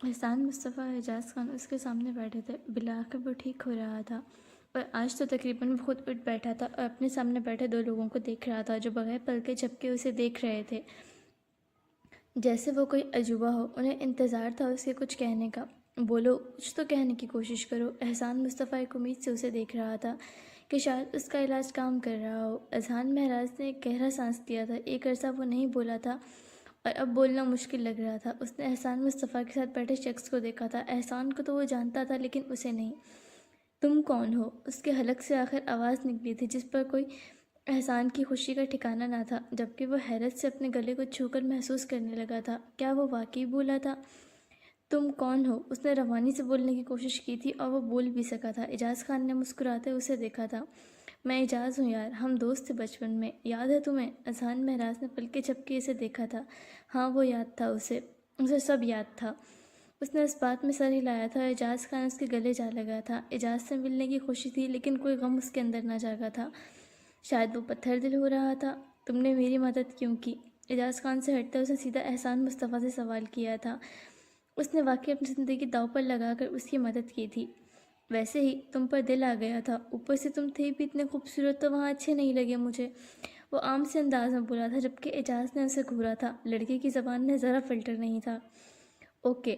احسان مصطفیٰ اور اعجاز خان اس کے سامنے بیٹھے تھے۔ بالآخر وہ ٹھیک ہو رہا تھا، پر آج تو تقریباً وہ خود اٹھ بیٹھا تھا اور اپنے سامنے بیٹھے دو لوگوں کو دیکھ رہا تھا جو بغیر پلکے جھپکے اسے دیکھ رہے تھے، جیسے وہ کوئی عجوبہ ہو۔ انہیں انتظار تھا اس کے کچھ کہنے کا۔ بولو، کچھ تو کہنے کی کوشش کرو۔ احسان مصطفیٰ ایک امید سے اسے دیکھ رہا تھا کہ شاید اس کا علاج کام کر رہا ہو۔ اذہان مہراز نے ایک گہرا سانس لیا تھا۔ ایک عرصہ وہ نہیں بولا تھا اور اب بولنا مشکل لگ رہا تھا۔ اس نے احسان مصطفیٰ کے ساتھ بیٹھے شخص کو دیکھا تھا۔ احسان کو تو وہ جانتا تھا لیکن اسے نہیں۔ تم کون ہو؟ اس کے حلق سے آخر آواز نکلی تھی جس پر کوئی احسان کی خوشی کا ٹھکانہ نہ تھا، جبکہ وہ حیرت سے اپنے گلے کو چھو کر محسوس کرنے لگا تھا کیا وہ واقعی بولا تھا؟ تم کون ہو؟ اس نے روانی سے بولنے کی کوشش کی تھی اور وہ بول بھی سکا تھا۔ اعجاز خان نے مسکراتے اسے دیکھا تھا۔ میں اعجاز ہوں یار، ہم دوست تھے بچپن میں، یاد ہے تمہیں؟ اذہان مہراز نے پلکے جھپکے اسے دیکھا تھا۔ ہاں وہ یاد تھا اسے سب یاد تھا۔ اس نے اس بات میں سر ہلایا تھا اور اعجاز خان اس کے گلے جا لگا تھا۔ اعجاز سے ملنے کی خوشی تھی لیکن کوئی غم اس کے اندر نہ جاگا تھا۔ شاید وہ پتھر دل ہو رہا تھا۔ تم نے میری مدد کیوں کی؟ اعجاز خان سے ہٹتے اس نے سیدھا احسان مصطفیٰ سے سوال کیا تھا۔ اس نے واقعی اپنی زندگی داؤ پر لگا کر اس کی مدد کی تھی۔ ویسے ہی تم پر دل آ گیا تھا، اوپر سے تم تھے بھی اتنے خوبصورت تو وہاں اچھے نہیں لگے مجھے، وہ عام سے انداز میں بولا تھا، جبکہ اعجاز نے اسے گھورا تھا۔ لڑکے کی زبان میں ذرا فلٹر نہیں تھا۔ اوکے،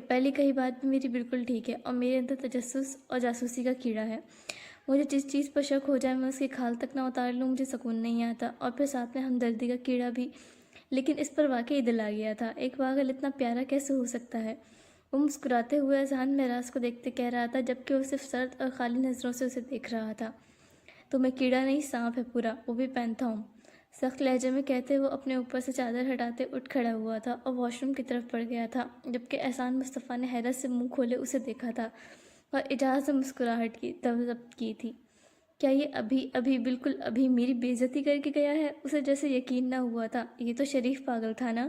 پہلی کہی بات بھی میری بالکل ٹھیک ہے، اور میرے اندر تجسس اور جاسوسی کا کیڑا ہے۔ مجھے جس چیز پر شک ہو جائے میں اس کی کھال تک نہ اتار لوں مجھے سکون نہیں آتا، اور پھر ساتھ میں ہمدردی کا کیڑا بھی۔ لیکن اس پر واقعی دل آ گیا تھا۔ ایک پاگل اتنا پیارا کیسے ہو سکتا ہے؟ وہ مسکراتے ہوئے اذہان مہراز کو دیکھتے کہہ رہا تھا، جبکہ وہ صرف سرد اور خالی نظروں سے اسے دیکھ رہا تھا۔ تمہیں کیڑا نہیں، سانپ ہے پورا، وہ بھی پینتھوم، سخت لہجے میں کہتے وہ اپنے اوپر سے چادر ہٹاتے اٹھ کھڑا ہوا تھا اور واش روم کی طرف بڑھ گیا تھا، جبکہ احسان مصطفیٰ نے حیرت سے منہ کھولے اسے دیکھا تھا اور اعجاز نے مسکراہٹ کی ضبط کی تھی۔ کیا یہ ابھی بالکل ابھی میری بے عزتی کر کے گیا ہے؟ اسے جیسے یقین نہ ہوا تھا۔ یہ تو شریف پاگل تھا نا؟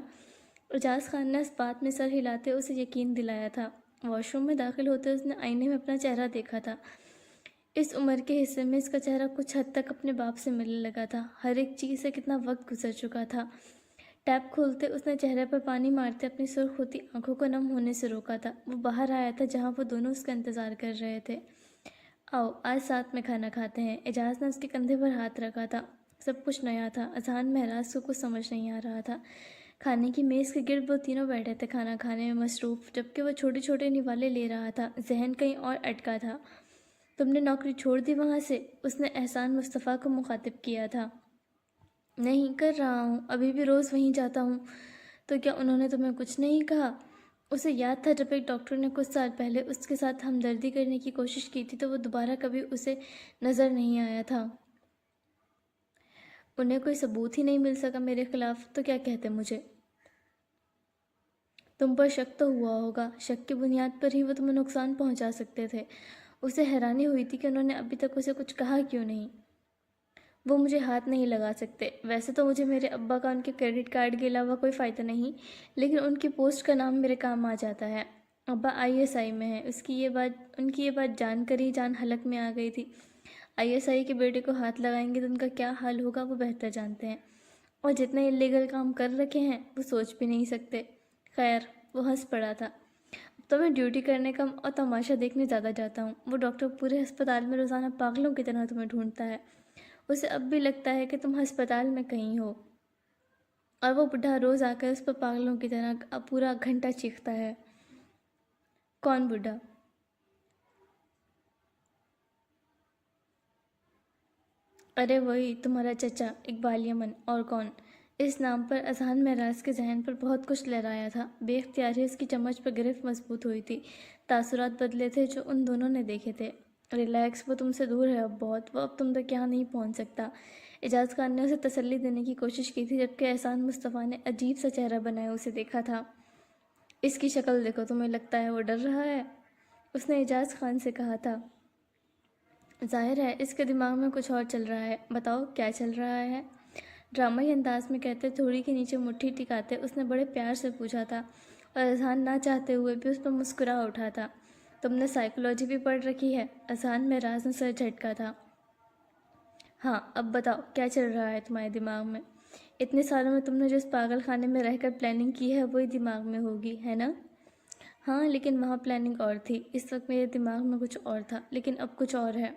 اعجاز خان نے اس بات میں سر ہلاتے اسے یقین دلایا تھا۔ واش روم میں داخل ہوتے اس نے آئینے میں اپنا چہرہ دیکھا تھا۔ اس عمر کے حصے میں اس کا چہرہ کچھ حد تک اپنے باپ سے ملنے لگا تھا۔ ہر ایک چیز سے کتنا وقت گزر چکا تھا۔ ٹیپ کھولتے اس نے چہرے پر پانی مارتے اپنی سرخ ہوتی آنکھوں کو نم ہونے سے روکا تھا۔ وہ باہر آیا تھا جہاں وہ دونوں اس کا انتظار کر رہے تھے۔ آؤ آج ساتھ میں کھانا کھاتے ہیں۔ اعجاز نے اس کے کندھے پر ہاتھ رکھا تھا۔ سب کچھ نیا تھا۔ اذہان مہراز کو کچھ سمجھ نہیں آ رہا تھا۔ کھانے کی میز کے گرد وہ تینوں بیٹھے تھے کھانا کھانے میں مصروف، جبکہ وہ چھوٹے چھوٹے نوالے لے رہا تھا، ذہن کہیں اور اٹکا تھا۔ تم نے نوکری چھوڑ دی وہاں سے؟ اس نے احسان مصطفیٰ کو مخاطب کیا تھا۔ نہیں، کر رہا ہوں، ابھی بھی روز وہیں جاتا ہوں۔ تو کیا انہوں نے تمہیں کچھ نہیں کہا؟ اسے یاد تھا جب ایک ڈاکٹر نے کچھ سال پہلے اس کے ساتھ ہمدردی کرنے کی کوشش کی تھی تو وہ دوبارہ کبھی اسے نظر نہیں آیا تھا۔ انہیں کوئی ثبوت ہی نہیں مل سکا میرے خلاف، تو کیا کہتے مجھے؟ تم پر شک تو ہوا ہوگا، شک کی بنیاد پر ہی وہ تمہیں نقصان پہنچا سکتے تھے۔ اسے حیرانی ہوئی تھی کہ انہوں نے ابھی تک اسے کچھ کہا کیوں نہیں۔ وہ مجھے ہاتھ نہیں لگا سکتے۔ ویسے تو مجھے میرے ابا کا ان کے کریڈٹ کارڈ کے علاوہ کوئی فائدہ نہیں، لیکن ان کی پوسٹ کا نام میرے کام آ جاتا ہے۔ ابا ISI میں ہیں۔ ان کی یہ بات جان کر ہی جان حلق میں آ گئی تھی۔ ISI کے بیٹے کو ہاتھ لگائیں گے تو ان کا کیا حال ہوگا وہ بہتر جانتے ہیں، اور جتنے انلیگل کام کر رکھے ہیں وہ سوچ بھی نہیں سکتے۔ خیر، وہ ہنس پڑا تھا۔ اب تو میں ڈیوٹی کرنے کم اور تماشا دیکھنے زیادہ جاتا ہوں۔ وہ ڈاکٹر پورے ہسپتال میں روزانہ پاگلوں کی طرح تمہیں ڈھونڈتا ہے۔ اسے اب بھی لگتا ہے کہ تم ہسپتال میں کہیں ہو، اور وہ بڈھا روز آ کر اس پر پاگلوں کی طرح پورا گھنٹہ چیختا ہے۔ کون بڈھا؟ ارے وہی تمہارا چچا اقبال یمن، اور کون؟ اس نام پر اذہان مہراز کے ذہن پر بہت کچھ لہرایا تھا۔ بے اختیاری اس کی چمچ پر گرفت مضبوط ہوئی تھی۔ تاثرات بدلے تھے جو ان دونوں نے دیکھے تھے۔ ریلیکس، وہ تم سے دور ہے اب بہت، وہ اب تم تک یہاں نہیں پہنچ سکتا۔ اعجاز خان نے اسے تسلی دینے کی کوشش کی تھی، جبکہ احسان مصطفیٰ نے عجیب سا چہرہ بنائے اسے دیکھا تھا۔ اس کی شکل دیکھو، تمہیں لگتا ہے وہ ڈر رہا ہے؟ اس نے اعجاز خان سے کہا تھا۔ ظاہر ہے اس کے دماغ میں کچھ اور چل رہا ہے۔ بتاؤ کیا چل رہا ہے؟ ڈرامائی انداز میں کہتے تھوڑی کے نیچے مٹھی ٹکاتے اس نے بڑے پیار سے پوچھا تھا، اور اذہان نہ چاہتے ہوئے بھی اس پر مسکرا اٹھا تھا۔ تم نے سائیکولوجی بھی پڑھ رکھی ہے؟ اذہان مہراز نے سر جھٹکا تھا۔ ہاں، اب بتاؤ کیا چل رہا ہے تمہارے دماغ میں؟ اتنے سالوں میں تم نے جو اس پاگل خانے میں رہ کر پلاننگ کی ہے وہی دماغ میں ہوگی، ہے نا؟ ہاں، لیکن وہاں پلاننگ اور تھی، اس وقت میرے دماغ میں کچھ اور تھا، لیکن اب کچھ اور ہے۔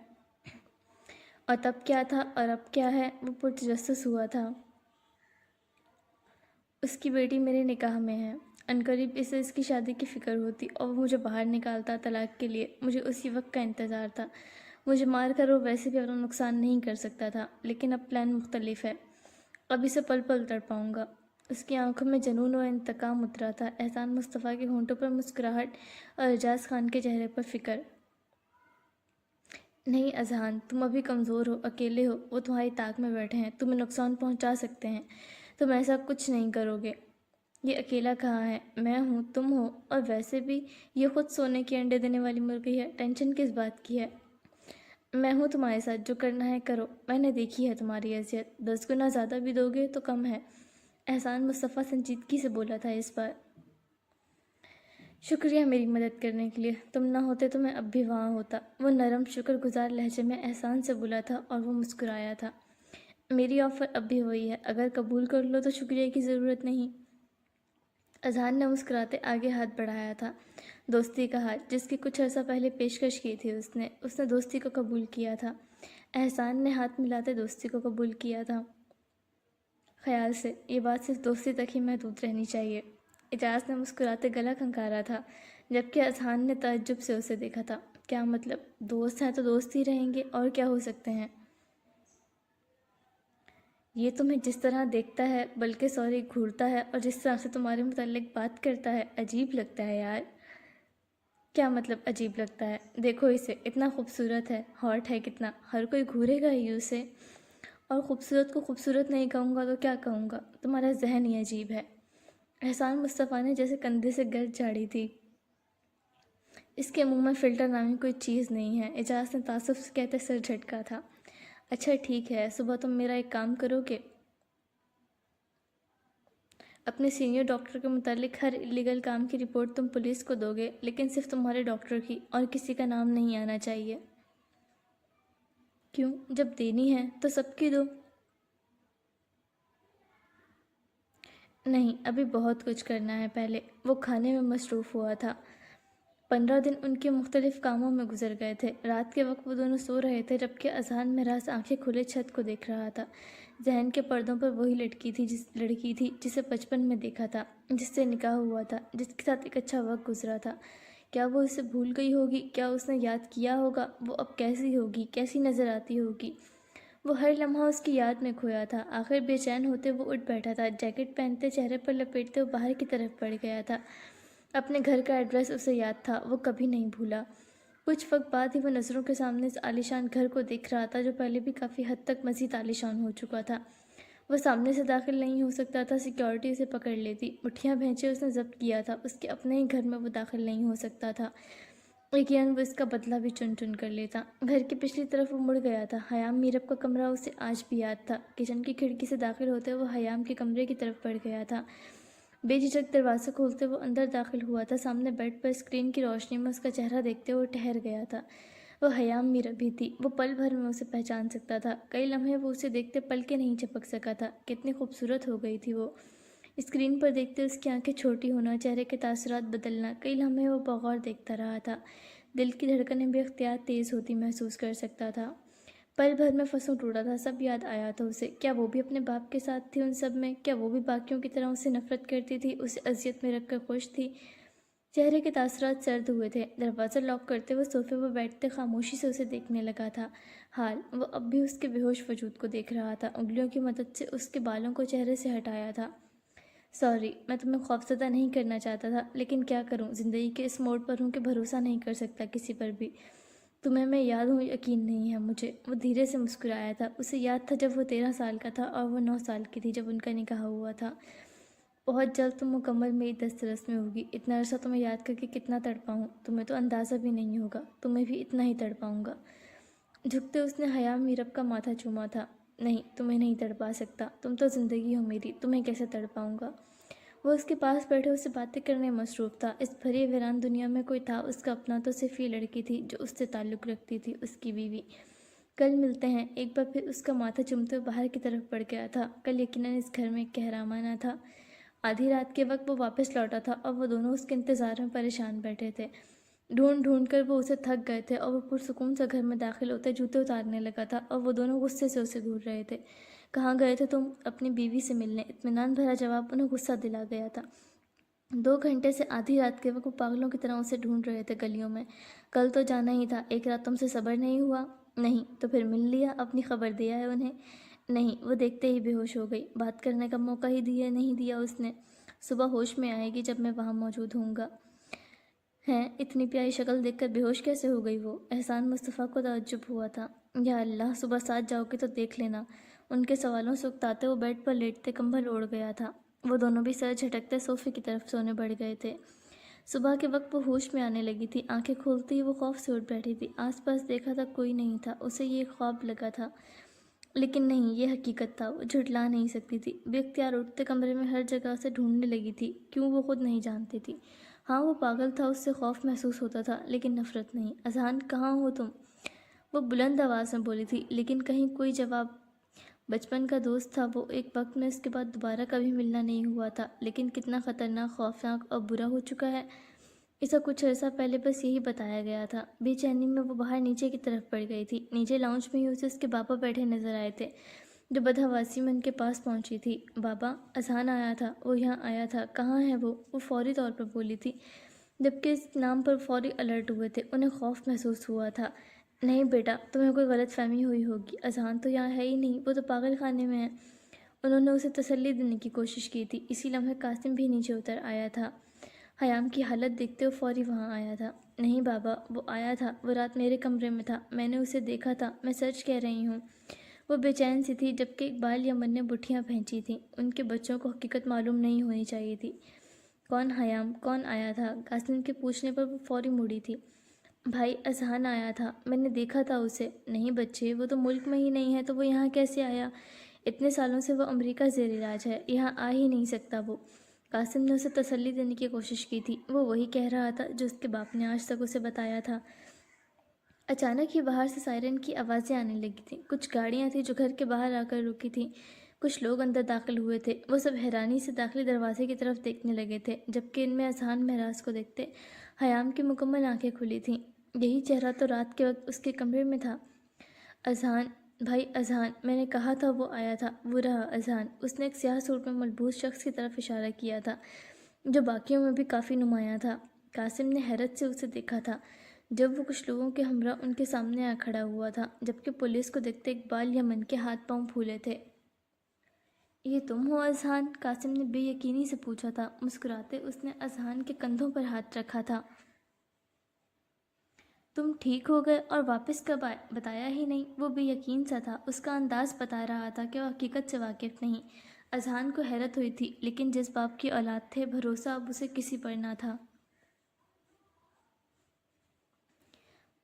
اور تب کیا تھا اور اب کیا ہے، وہ پرتجسس ہوا تھا۔ اس کی بیٹی میرے نکاح میں ہے، عنقریب اسے اس کی شادی کی فکر ہوتی اور وہ مجھے باہر نکالتا طلاق کے لیے۔ مجھے اسی وقت کا انتظار تھا۔ مجھے مار کر وہ ویسے بھی اپنا نقصان نہیں کر سکتا تھا، لیکن اب پلان مختلف ہے۔ اب اسے پل پل تڑپاؤں گا۔ اس کی آنکھوں میں جنون و انتقام اترا تھا، احسان مصطفیٰ کے ہونٹوں پر مسکراہٹ اور اعجاز خان کے چہرے پر فکر۔ نہیں اذہان، تم ابھی کمزور ہو، اکیلے ہو، وہ تمہاری طاق میں بیٹھے ہیں، تمہیں نقصان پہنچا سکتے ہیں، تم ایسا کچھ نہیں کرو گے۔ یہ اکیلا کہاں ہے، میں ہوں، تم ہو، اور ویسے بھی یہ خود سونے کے انڈے دینے والی مرغی ہے، ٹینشن کس بات کی ہے؟ میں ہوں تمہارے ساتھ، جو کرنا ہے کرو، میں نے دیکھی ہے تمہاری اذیت، 10 گنا زیادہ بھی دو گے تو کم ہے۔ احسان مصطفیٰ سنجیدگی سے بولا تھا اس بار۔ شکریہ میری مدد کرنے کے لیے، تم نہ ہوتے تو میں اب بھی وہاں ہوتا، وہ نرم شکر گزار لہجے میں احسان سے بولا تھا اور وہ مسکرایا تھا۔ میری آفر اب بھی وہی ہے، اگر قبول کر لو تو شکریہ کی ضرورت نہیں۔ اذہان نے مسکراتے آگے ہاتھ بڑھایا تھا، دوستی کا ہاتھ، جس کی کچھ عرصہ پہلے پیشکش کی تھی اس نے دوستی کو قبول کیا تھا۔ احسان نے ہاتھ ملاتے دوستی کو قبول کیا تھا، خیال سے یہ بات صرف دوستی تک ہی محدود رہنی چاہیے۔ اعجاز نے مسکراتے گلا کھنکارا تھا، جبکہ اذہان نے تعجب سے اسے دیکھا تھا۔ کیا مطلب؟ دوست ہیں تو دوست ہی رہیں گے، اور کیا ہو سکتے ہیں؟ یہ تمہیں جس طرح دیکھتا ہے، بلکہ سوری گھورتا ہے، اور جس طرح سے تمہارے متعلق بات کرتا ہے، عجیب لگتا ہے یار۔ کیا مطلب عجیب لگتا ہے؟ دیکھو اسے، اتنا خوبصورت ہے، ہاٹ ہے کتنا، ہر کوئی گھورے گا ہی اسے۔ اور خوبصورت کو خوبصورت نہیں کہوں گا تو کیا کہوں گا؟ تمہارا ذہن ہی عجیب ہے۔ احسان مصطفیٰ نے جیسے کندھے سے گرد جھاڑی تھی۔ اس کے منہ میں فلٹر نامی کوئی چیز نہیں ہے، اعجاز نے تعصب سے کہتے سر جھٹکا تھا۔ اچھا ٹھیک ہے، صبح تم میرا ایک کام کرو گے؟ اپنے سینئر ڈاکٹر کے متعلق ہر لیگل کام کی رپورٹ تم پولیس کو دو گے، لیکن صرف تمہارے ڈاکٹر کی، اور کسی کا نام نہیں آنا چاہیے۔ کیوں؟ جب دینی ہے تو سب کی دو۔ نہیں، ابھی بہت کچھ کرنا ہے پہلے۔ وہ کھانے میں مصروف ہوا تھا۔ 15 دن ان کے مختلف کاموں میں گزر گئے تھے۔ رات کے وقت وہ دونوں سو رہے تھے، جبکہ اذہان مہراز آنکھیں کھلے چھت کو دیکھ رہا تھا۔ ذہن کے پردوں پر وہی لڑکی تھی جسے بچپن میں دیکھا تھا، جس سے نکاح ہوا تھا، جس کے ساتھ ایک اچھا وقت گزرا تھا۔ کیا وہ اسے بھول گئی ہوگی؟ کیا اس نے یاد کیا ہوگا؟ وہ اب کیسی ہوگی، کیسی نظر آتی ہوگی؟ وہ ہر لمحہ اس کی یاد میں کھویا تھا۔ آخر بے چین ہوتے وہ اٹھ بیٹھا تھا، جیکٹ پہنتے چہرے پر لپیٹتے وہ باہر کی طرف بڑھ گیا تھا۔ اپنے گھر کا ایڈریس اسے یاد تھا، وہ کبھی نہیں بھولا۔ کچھ وقت بعد ہی وہ نظروں کے سامنے اس عالیشان گھر کو دیکھ رہا تھا، جو پہلے بھی کافی حد تک مزید عالیشان ہو چکا تھا۔ وہ سامنے سے داخل نہیں ہو سکتا تھا، سیکیورٹی اسے پکڑ لیتی۔ مٹھیاں بھینچے اس نے ضبط کیا تھا، اس کے اپنے ہی گھر میں وہ داخل نہیں ہو سکتا تھا۔ یقیناً وہ اس کا بدلہ بھی چن چن کر لیتا۔ گھر کی پچھلی طرف وہ مڑ گیا تھا۔ حیام میرب کا کمرہ اسے آج بھی یاد تھا۔ کچن کی کھڑکی سے داخل ہوتے وہ حیام کے کمرے کی طرف بڑھ گیا تھا۔ بے جھجک دروازہ کھولتے وہ اندر داخل ہوا تھا۔ سامنے بیڈ پر اسکرین کی روشنی میں اس کا چہرہ دیکھتے وہ ٹھہر گیا تھا۔ وہ حیام میرب ہی تھی۔ وہ پل بھر میں اسے پہچان سکتا تھا۔ کئی لمحے وہ اسے دیکھتے پلکیں نہیں جھپک سکا تھا۔ کتنی خوبصورت ہو گئی تھی وہ۔ اسکرین پر دیکھتے اس کی آنکھیں چھوٹی ہونا، چہرے کے تاثرات بدلنا، کئی لمحے وہ بغور دیکھتا رہا تھا۔ دل کی دھڑکنیں بے اختیار تیز ہوتی محسوس کر سکتا تھا۔ پل بھر میں فسوں ٹوٹا تھا، سب یاد آیا تھا اسے۔ کیا وہ بھی اپنے باپ کے ساتھ تھی ان سب میں؟ کیا وہ بھی باقیوں کی طرح اسے نفرت کرتی تھی، اسے اذیت میں رکھ کر خوش تھی؟ چہرے کے تاثرات سرد ہوئے تھے۔ دروازہ لاک کرتے وہ صوفے پر بیٹھتے خاموشی سے اسے دیکھنے لگا تھا۔ حال وہ اب بھی اس کے بے ہوش وجود کو دیکھ رہا تھا، انگلیوں کی مدد سے اس کے بالوں کو چہرے سے ہٹایا تھا۔ سوری، میں تمہیں خوفزدہ نہیں کرنا چاہتا تھا، لیکن کیا کروں، زندگی کے اس موڑ پر ہوں کہ بھروسہ نہیں کر سکتا کسی پر بھی۔ تمہیں میں یاد ہوں، یقین نہیں ہے مجھے۔ وہ دھیرے سے مسکرایا تھا۔ اسے یاد تھا جب وہ 13 سال کا تھا اور وہ 9 سال کی تھی جب ان کا نکاح ہوا تھا۔ بہت جلد تم مکمل میری دسترس میں ہوگی۔ اتنا عرصہ تمہیں یاد کر کے کتنا تڑپا ہوں، تمہیں تو اندازہ بھی نہیں ہوگا۔ تمہیں بھی اتنا ہی تڑپاؤں گا۔ جھکتے اس نے حیام میرب کا ماتھا چوما تھا۔ نہیں، تمہیں نہیں تڑپا سکتا، تم تو زندگی ہو میری، تمہیں کیسے تڑپاؤں گا؟ وہ اس کے پاس بیٹھے اسے باتیں کرنے مصروف تھا۔ اس بھری ویران دنیا میں کوئی تھا اس کا اپنا تو صرف یہ لڑکی تھی جو اس سے تعلق رکھتی تھی، اس کی بیوی۔ کل ملتے ہیں۔ ایک بار پھر اس کا ماتھا چومتے ہوئے باہر کی طرف بڑھ گیا تھا۔ کل یقیناً اس گھر میں ایک کہرامانہ تھا۔ آدھی رات کے وقت وہ واپس لوٹا تھا اور وہ دونوں اس کے انتظار میں پریشان بیٹھے تھے۔ ڈھونڈ ڈھونڈ کر وہ اسے تھک گئے تھے اور وہ پرسکون سے گھر میں داخل ہوتے جوتے اتارنے لگا تھا اور وہ دونوں غصے سے اسے گھور رہے تھے۔ کہاں گئے تھے تم؟ اپنی بیوی سے ملنے؟ اطمینان بھرا جواب انہیں غصہ دلا گیا تھا۔ 2 گھنٹے سے آدھی رات کے وقت وہ پاگلوں کی طرح اسے ڈھونڈ رہے تھے گلیوں میں۔ کل تو جانا ہی تھا، ایک رات تم سے صبر نہیں ہوا؟ نہیں تو پھر مل لیا، اپنی خبر دیا ہے انہیں؟ نہیں، وہ دیکھتے ہی بے ہوش ہو گئی، بات کرنے کا موقع ہی نہیں دیا اس نے۔ صبح ہوش میں آئے گی جب میں وہاں موجود ہوں گا۔ ہیں، اتنی پیاری شکل دیکھ کر بے ہوش کیسے ہو گئی وہ؟ احسان مصطفیٰ کو تعجب ہوا تھا۔ یا اللہ، صبح ساتھ جاؤ گے تو دیکھ لینا۔ ان کے سوالوں سے اکتاتے وہ بیڈ پر لیٹتے کمبل اوڑھ گیا تھا۔ وہ دونوں بھی سر جھٹکتے صوفے کی طرف سونے بڑھ گئے تھے۔ صبح کے وقت وہ ہوش میں آنے لگی تھی۔ آنکھیں کھولتی ہی وہ خوف سے اٹھ بیٹھی تھی۔ آس پاس دیکھا تھا، کوئی نہیں تھا۔ اسے یہ ایک خواب لگا تھا، لیکن نہیں، یہ حقیقت تھا۔ وہ جھٹلا نہیں سکتی تھی۔ بے اختیار اٹھتے کمرے میں ہر جگہ سے ڈھونڈنے لگی تھی، کیوں وہ خود نہیں جانتی تھی۔ ہاں، وہ پاگل تھا، اس سے خوف محسوس ہوتا تھا، لیکن نفرت نہیں۔ اذہان، کہاں ہو تم؟ وہ بلند آواز میں بولی تھی، لیکن کہیں کوئی جواب۔ بچپن کا دوست تھا وہ، ایک وقت میں اس کے بعد دوبارہ کبھی ملنا نہیں ہوا تھا، لیکن کتنا خطرناک، خوفناک اور برا ہو چکا ہے، اسے کچھ عرصہ پہلے بس یہی بتایا گیا تھا۔ بے چینی میں وہ باہر نیچے کی طرف بڑھ گئی تھی۔ نیچے لاؤنج میں ہی اسے اس کے بابا بیٹھے نظر آئے تھے، جو بدحواسی میں ان کے پاس پہنچی تھی۔ بابا، اذہان آیا تھا، وہ یہاں آیا تھا، کہاں ہے وہ فوری طور پر بولی تھی، جبکہ اس نام پر فوری الرٹ ہوئے تھے۔ انہیں خوف محسوس ہوا تھا۔ نہیں بیٹا، تمہیں کوئی غلط فہمی ہوئی ہوگی، اذہان تو یہاں ہے ہی نہیں، وہ تو پاگل خانے میں ہے۔ انہوں نے اسے تسلی دینے کی کوشش کی تھی۔ اسی لمحے قاسم بھی نیچے اتر آیا تھا۔ حیام کی حالت دیکھتے وہ فوری وہاں آیا تھا۔ نہیں بابا، وہ آیا تھا، وہ رات میرے کمرے میں تھا، میں نے اسے دیکھا تھا، میں سچ کہہ رہی ہوں۔ وہ بے چین سی تھی، جبکہ اقبال یمن نے بٹھیاں پھینچی تھیں۔ ان کے بچوں کو حقیقت معلوم نہیں ہونی چاہیے تھی۔ کون حیام؟ کون آیا تھا؟ قاسم کے پوچھنے پر وہ فوری مڑی تھی۔ بھائی، اذہان آیا تھا، میں نے دیکھا تھا اسے۔ نہیں بچے، وہ تو ملک میں ہی نہیں ہے تو وہ یہاں کیسے آیا؟ اتنے سالوں سے وہ امریکہ زیر علاج ہے، یہاں آ ہی نہیں سکتا وہ۔ قاسم نے اسے تسلی دینے کی کوشش کی تھی۔ وہ وہی کہہ رہا تھا جو اس کے باپ نے آج تک اسے بتایا تھا۔ اچانک ہی باہر سے سائرن کی آوازیں آنے لگی تھیں۔ کچھ گاڑیاں تھیں جو گھر کے باہر آ کر رکی تھیں۔ کچھ لوگ اندر داخل ہوئے تھے۔ وہ سب حیرانی سے داخلی دروازے کی طرف دیکھنے لگے تھے، جبکہ ان میں اذہان مہراز کو دیکھتے حیام کی مکمل آنکھیں کھلی تھیں۔ یہی چہرہ تو رات کے وقت اس کے کمرے میں تھا۔ اذہان، بھائی اذہان، میں نے کہا تھا وہ آیا تھا، وہ رہا اذہان۔ اس نے ایک سیاہ سوٹ میں ملبوس شخص کی طرف اشارہ کیا تھا، جو باقیوں میں بھی کافی نمایاں تھا۔ قاسم نے حیرت سے اسے دیکھا تھا جب وہ کچھ لوگوں کے ہمراہ ان کے سامنے آ کھڑا ہوا تھا، جبکہ پولیس کو دیکھتے اقبال یمن کے ہاتھ پاؤں پھولے تھے۔ یہ تم ہو اذہان؟ قاسم نے بے یقینی سے پوچھا تھا۔ مسکراتے اس نے اذہان کے کندھوں پر ہاتھ رکھا تھا۔ تم ٹھیک ہو گئے اور واپس کب آئے؟ بتایا ہی نہیں۔ وہ بے یقین سا تھا، اس کا انداز بتا رہا تھا کہ وہ حقیقت سے واقف نہیں۔ اذہان کو حیرت ہوئی تھی، لیکن جس باپ کی اولاد تھے، بھروسہ اب اسے کسی پر نہ تھا۔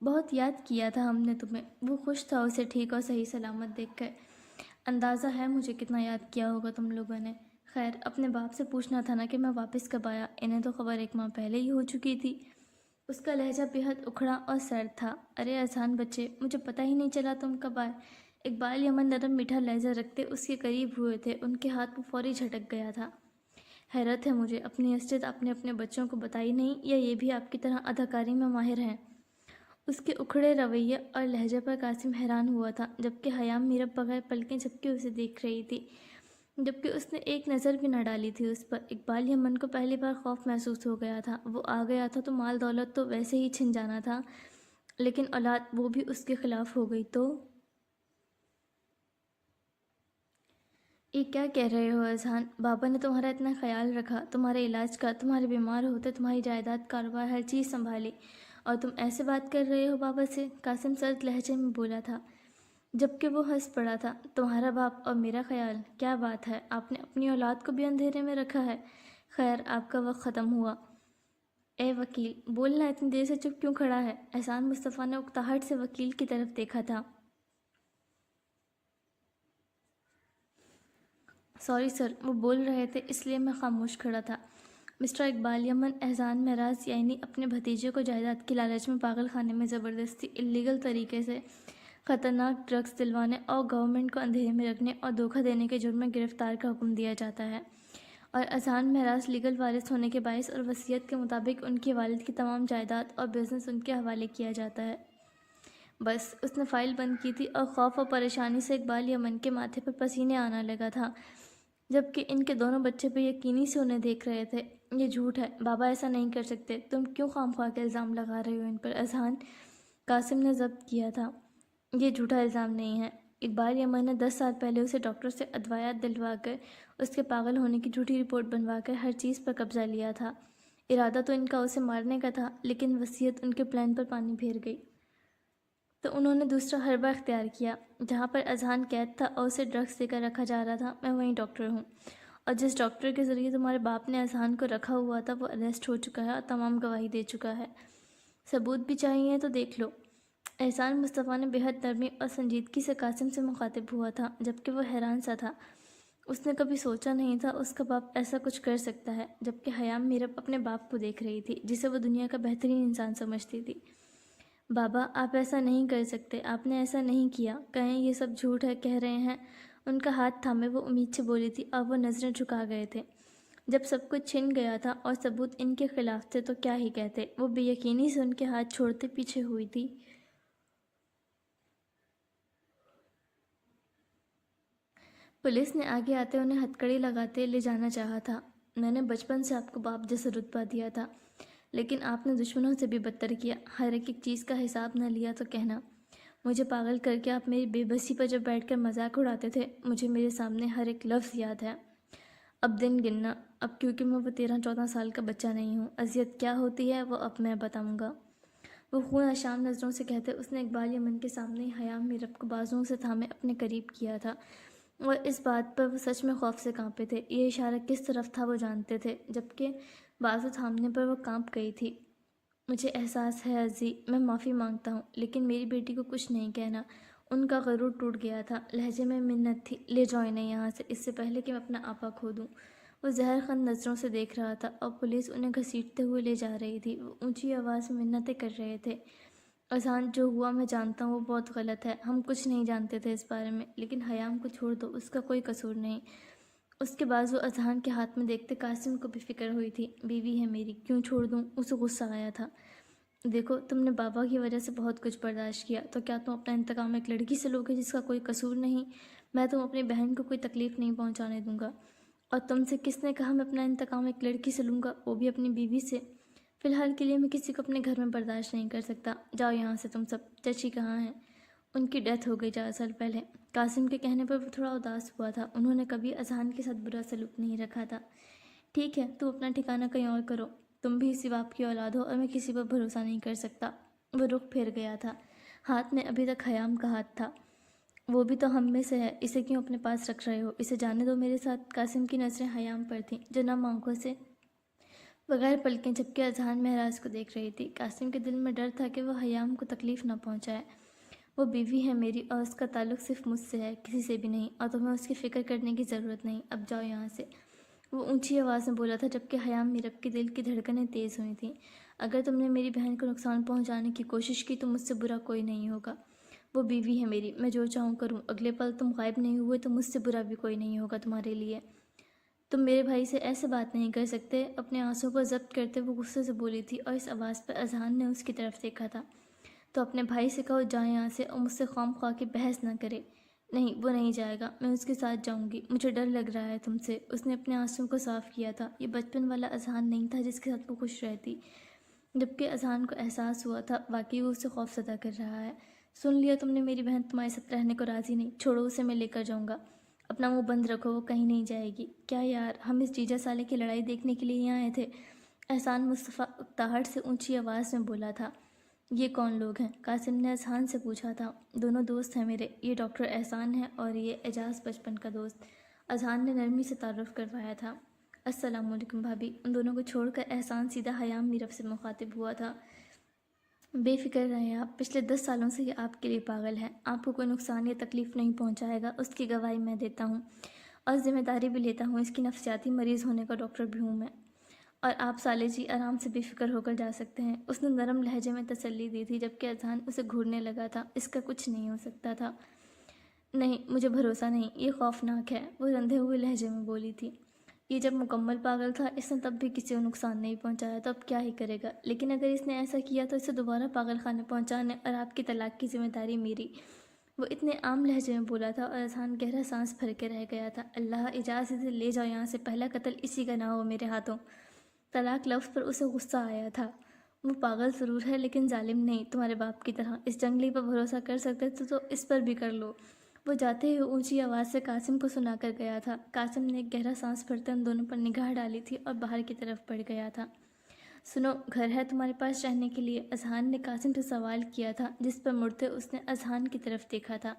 بہت یاد کیا تھا ہم نے تمہیں۔ وہ خوش تھا اسے ٹھیک اور صحیح سلامت دیکھ کر۔ اندازہ ہے مجھے کتنا یاد کیا ہوگا تم لوگوں نے۔ خیر، اپنے باپ سے پوچھنا تھا نا کہ میں واپس کب آیا، انہیں تو خبر 1 ماہ پہلے ہی ہو چکی تھی۔ اس کا لہجہ بے حد اکھڑا اور سرد تھا۔ ارے اذہان بچے، مجھے پتہ ہی نہیں چلا تم کب آئے۔ اقبال یمن نرم میٹھا لہجہ رکھتے اس کے قریب ہوئے تھے، ان کے ہاتھ وہ فوری جھٹک گیا تھا۔ حیرت ہے مجھے، اپنی حیثیت آپ نے اپنے بچوں کو بتائی نہیں، یا یہ بھی آپ کی طرح اداکاری میں ماہر ہیں؟ اس کے اکھڑے رویے اور لہجے پر قاسم حیران ہوا تھا، جبکہ حیام میرے بغیر پلکیں جھپکے اسے دیکھ رہی تھی، جبکہ اس نے ایک نظر بھی نہ ڈالی تھی اس پر۔ اقبال یمن کو پہلی بار خوف محسوس ہو گیا تھا۔ وہ آ گیا تھا تو مال دولت تو ویسے ہی چھن جانا تھا، لیکن اولاد، وہ بھی اس کے خلاف ہو گئی تو؟ یہ کیا کہہ رہے ہو اذہان؟ بابا نے تمہارا اتنا خیال رکھا، تمہارے علاج کا، تمہارے بیمار ہوتے تمہاری جائیداد، کاروبار، ہر چیز سنبھالی، اور تم ایسے بات کر رہے ہو بابا سے؟ قاسم سرد لہجے میں بولا تھا، جبکہ وہ ہنس پڑا تھا۔ تمہارا باپ اور میرا خیال، کیا بات ہے، آپ نے اپنی اولاد کو بھی اندھیرے میں رکھا ہے۔ خیر، آپ کا وقت ختم ہوا۔ اے وکیل، بولنا، اتنی دیر سے چپ کیوں کھڑا ہے؟ احسان مصطفیٰ نے اکتاہٹ سے وکیل کی طرف دیکھا تھا۔ سوری سر، وہ بول رہے تھے، اس لیے میں خاموش کھڑا تھا۔ مسٹر اقبال یمن، احسان مہراز یعنی اپنے بھتیجے کو جائیداد کی لالچ میں پاگل خانے میں زبردستی، اللیگل طریقے سے خطرناک ڈرگس دلوانے اور گورنمنٹ کو اندھیرے میں رکھنے اور دھوکہ دینے کے جرم میں گرفتار کا حکم دیا جاتا ہے، اور اذہان مہراز لیگل وارث ہونے کے باعث اور وصیت کے مطابق ان کے والد کی تمام جائیداد اور بزنس ان کے حوالے کیا جاتا ہے۔ بس اس نے فائل بند کی تھی اور خوف اور پریشانی سے اقبال یمن کے ماتھے پر پسینے آنا لگا تھا، جبکہ ان کے دونوں بچے بے یقینی سے انہیں دیکھ رہے تھے۔ یہ جھوٹ ہے، بابا ایسا نہیں کر سکتے، تم کیوں خام خواہ کے الزام لگا رہے ہو ان پر؟ اذہان قاسم نے ضبط کیا تھا۔ یہ جھوٹا الزام نہیں ہے۔ اقبال یمن نے 10 سال پہلے اسے ڈاکٹر سے ادویات دلوا کر، اس کے پاگل ہونے کی جھوٹی رپورٹ بنوا کر ہر چیز پر قبضہ لیا تھا۔ ارادہ تو ان کا اسے مارنے کا تھا، لیکن وصیت ان کے پلان پر پانی پھیر گئی، تو انہوں نے دوسرا حربہ اختیار کیا۔ جہاں پر اذہان قید تھا اور اسے ڈرگس دے کر رکھا جا رہا تھا، میں وہیں ڈاکٹر ہوں، اور جس ڈاکٹر کے ذریعے تمہارے باپ نے اذہان کو رکھا ہوا تھا وہ اریسٹ ہو چکا ہے اور تمام گواہی دے چکا ہے۔ ثبوت بھی چاہیے تو دیکھ لو۔ احسان مصطفیٰ نے بہت نرمی اور سنجیدگی سے قاسم سے مخاطب ہوا تھا، جبکہ وہ حیران سا تھا۔ اس نے کبھی سوچا نہیں تھا اس کا باپ ایسا کچھ کر سکتا ہے، جبکہ حیام میرب اپنے باپ کو دیکھ رہی تھی جسے وہ دنیا کا بہترین انسان سمجھتی تھی۔ بابا، آپ ایسا نہیں کر سکتے، آپ نے ایسا نہیں کیا، کہیں یہ سب جھوٹ ہے کہہ رہے ہیں؟ ان کا ہاتھ تھامے وہ امید سے بولی تھی اور وہ نظریں جھکا گئے تھے۔ جب سب کچھ چھن گیا تھا اور ثبوت ان کے خلاف تھے تو کیا ہی کہتے؟ وہ بے یقینی سے ان کے ہاتھ چھوڑتے پیچھے ہوئی تھی۔ پولیس نے آگے آتے انہیں ہتھکڑی لگاتے لے جانا چاہا تھا۔ میں نے بچپن سے آپ کو باپ جیسا رتبہ دیا تھا، لیکن آپ نے دشمنوں سے بھی بدتر کیا، ہر ایک چیز کا حساب نہ لیا تو کہنا۔ مجھے پاگل کر کے آپ میری بے بسی پر جب بیٹھ کر مذاق اڑاتے تھے، مجھے میرے سامنے ہر ایک لفظ یاد ہے۔ اب دن گننا، اب کیونکہ میں وہ 13-14 سال کا بچہ نہیں ہوں، اذیت کیا ہوتی ہے وہ اب میں بتاؤں گا۔ وہ خون آشام نظروں سے کہتے اس نے اقبال یمن کے سامنے حیام میرب کو بازوؤں سے تھامے اپنے قریب کیا تھا، اور اس بات پر وہ سچ میں خوف سے کانپے تھے۔ یہ اشارہ کس طرف تھا وہ جانتے تھے، جبکہ بازو تھامنے پر وہ کانپ گئی تھی۔ مجھے احساس ہے عزیز، میں معافی مانگتا ہوں، لیکن میری بیٹی کو کچھ نہیں کہنا۔ ان کا غرور ٹوٹ گیا تھا، لہجے میں منت تھی۔ لے جاؤ انہیں یہاں سے، اس سے پہلے کہ میں اپنا آپا کھو دوں۔ وہ زہر خند نظروں سے دیکھ رہا تھا اور پولیس انہیں گھسیٹتے ہوئے لے جا رہی تھی۔ وہ اونچی آواز میں منتیں کر رہے تھے۔ اذہان، جو ہوا میں جانتا ہوں وہ بہت غلط ہے، ہم کچھ نہیں جانتے تھے اس بارے میں، لیکن حیام کو چھوڑ دو، اس کا کوئی قصور نہیں۔ اس کے بازو اذہان کے ہاتھ میں دیکھتے قاسم کو بھی فکر ہوئی تھی۔ بیوی ہے میری، کیوں چھوڑ دوں؟ اسے غصہ آیا تھا۔ دیکھو، تم نے بابا کی وجہ سے بہت کچھ برداشت کیا، تو کیا تم اپنا انتقام ایک لڑکی سے لوگے جس کا کوئی قصور نہیں؟ میں تم اپنی بہن کو کوئی تکلیف نہیں پہنچانے دوں گا۔ اور تم سے کس نے کہا میں اپنا انتقام ایک لڑکی سے لوں گا، وہ بھی اپنی بیوی سے؟ فی الحال کے لیے میں کسی کو اپنے گھر میں برداشت نہیں کر سکتا۔ جاؤ یہاں سے تم سب۔ چچی کہاں ہیں؟ ان کی ڈیتھ ہو گئی 4 سال پہلے۔ قاسم کے کہنے پر وہ تھوڑا اداس ہوا تھا، انہوں نے کبھی اذہان کے ساتھ برا سلوک نہیں رکھا تھا۔ ٹھیک ہے، تم اپنا ٹھکانہ کہیں اور کرو، تم بھی اسی باپ کی اولاد ہو اور میں کسی پر بھروسہ نہیں کر سکتا۔ وہ رخ پھیر گیا تھا، ہاتھ میں ابھی تک حیام کا ہاتھ تھا۔ وہ بھی تو ہم میں سے ہے، اسے کیوں اپنے پاس رکھ رہے ہو؟ اسے جانے دو میرے ساتھ۔ قاسم کی نظریں حیام پر تھیں جو نم آنکھوں سے بغیر پلکیں جھپکے اذہان مہراز کو دیکھ رہی تھی۔ قاسم کے دل میں ڈر تھا کہ وہ حیام کو تکلیف نہ پہنچائے۔ وہ بیوی ہے میری اور اس کا تعلق صرف مجھ سے ہے، کسی سے بھی نہیں، اور تمہیں اس کی فکر کرنے کی ضرورت نہیں۔ اب جاؤ یہاں سے۔ وہ اونچی آواز میں بولا تھا، جبکہ حیام میرب کے دل کی دھڑکنیں تیز ہوئی تھیں۔ اگر تم نے میری بہن کو نقصان پہنچانے کی کوشش کی تو مجھ سے برا کوئی نہیں ہوگا۔ وہ بیوی ہے میری، میں جو چاہوں کروں۔ اگلے پل تم غائب نہیں ہوئے تو مجھ سے برا بھی کوئی نہیں ہوگا تمہارے لیے۔ تم میرے بھائی سے ایسے بات نہیں کر سکتے۔ اپنے آنسوں کو ضبط کرتے وہ غصے سے بولی تھی، اور اس آواز پر اذہان نے اس کی طرف دیکھا تھا۔ تو اپنے بھائی سے کہو جائے یہاں سے اور مجھ سے خواہ مخواہ کی بحث نہ کرے۔ نہیں، وہ نہیں جائے گا، میں اس کے ساتھ جاؤں گی، مجھے ڈر لگ رہا ہے تم سے۔ اس نے اپنے آنسوں کو صاف کیا تھا۔ یہ بچپن والا اذہان نہیں تھا جس کے ساتھ وہ خوش رہتی، جبکہ اذہان کو احساس ہوا تھا واقعی وہ اسے خوف زدہ کر رہا ہے۔ سن لیا تم نے، میری بہن تمہارے ساتھ رہنے کو راضی نہیں، چھوڑو اسے، میں لے کر جاؤں گا۔ اپنا منہ بند رکھو، وہ کہیں نہیں جائے گی۔ کیا یار، ہم اس جیجا سالے کی لڑائی دیکھنے کے لیے یہاں آئے تھے؟ احسان مصطفیٰ اکتاہٹ سے اونچی آواز میں بولا تھا۔ یہ کون لوگ ہیں؟ قاسم نے اذہان سے پوچھا تھا۔ دونوں دوست ہیں میرے، یہ ڈاکٹر احسان ہے اور یہ اعجاز بچپن کا دوست۔ اذہان نے نرمی سے تعارف کروایا تھا۔ السلام علیکم بھابھی۔ ان دونوں کو چھوڑ کر احسان سیدھا حیام میرب سے مخاطب ہوا تھا۔ بے فکر رہیں آپ، پچھلے 10 سالوں سے یہ آپ کے لیے پاگل ہے، آپ کو کوئی نقصان یا تکلیف نہیں پہنچائے گا، اس کی گواہی میں دیتا ہوں، اور ذمہ داری بھی لیتا ہوں، اس کی نفسیاتی مریض ہونے کا ڈاکٹر بھی ہوں میں۔ اور آپ سالے جی آرام سے بے فکر ہو کر جا سکتے ہیں۔ اس نے نرم لہجے میں تسلی دی تھی، جبکہ اذہان اسے گھورنے لگا تھا۔ اس کا کچھ نہیں ہو سکتا تھا۔ نہیں، مجھے بھروسہ نہیں، یہ خوفناک ہے، وہ رندھے ہوئے لہجے میں بولی تھی۔ یہ جب مکمل پاگل تھا، اس نے تب بھی کسی کو نقصان نہیں پہنچایا، تو اب کیا ہی کرے گا؟ لیکن اگر اس نے ایسا کیا تو اسے دوبارہ پاگل خانے پہنچانے اور آپ کی طلاق کی ذمہ داری میری۔ وہ اتنے عام لہجے میں بولا تھا اور اذہان گہرا سانس بھر کے رہ گیا تھا۔ اللہ، اجازت سے لے جاؤ یہاں سے، پہلا قتل اسی کا نہ ہو میرے ہاتھوں۔ طلاق لفظ پر اسے غصہ آیا تھا۔ وہ پاگل ضرور ہے لیکن ظالم نہیں، تمہارے باپ کی طرح۔ اس جنگلی پر بھروسہ کر سکتے تو اس پر بھی کر لو۔ وہ جاتے ہی اونچی آواز سے قاسم کو سنا کر گیا تھا۔ قاسم نے ایک گہرا سانس بھرتے ان دونوں پر نگاہ ڈالی تھی اور باہر کی طرف بڑھ گیا تھا۔ سنو، گھر ہے تمہارے پاس رہنے کے لیے؟ اذہان نے قاسم سے سوال کیا تھا، جس پر مڑتے اس نے اذہان کی طرف دیکھا تھا۔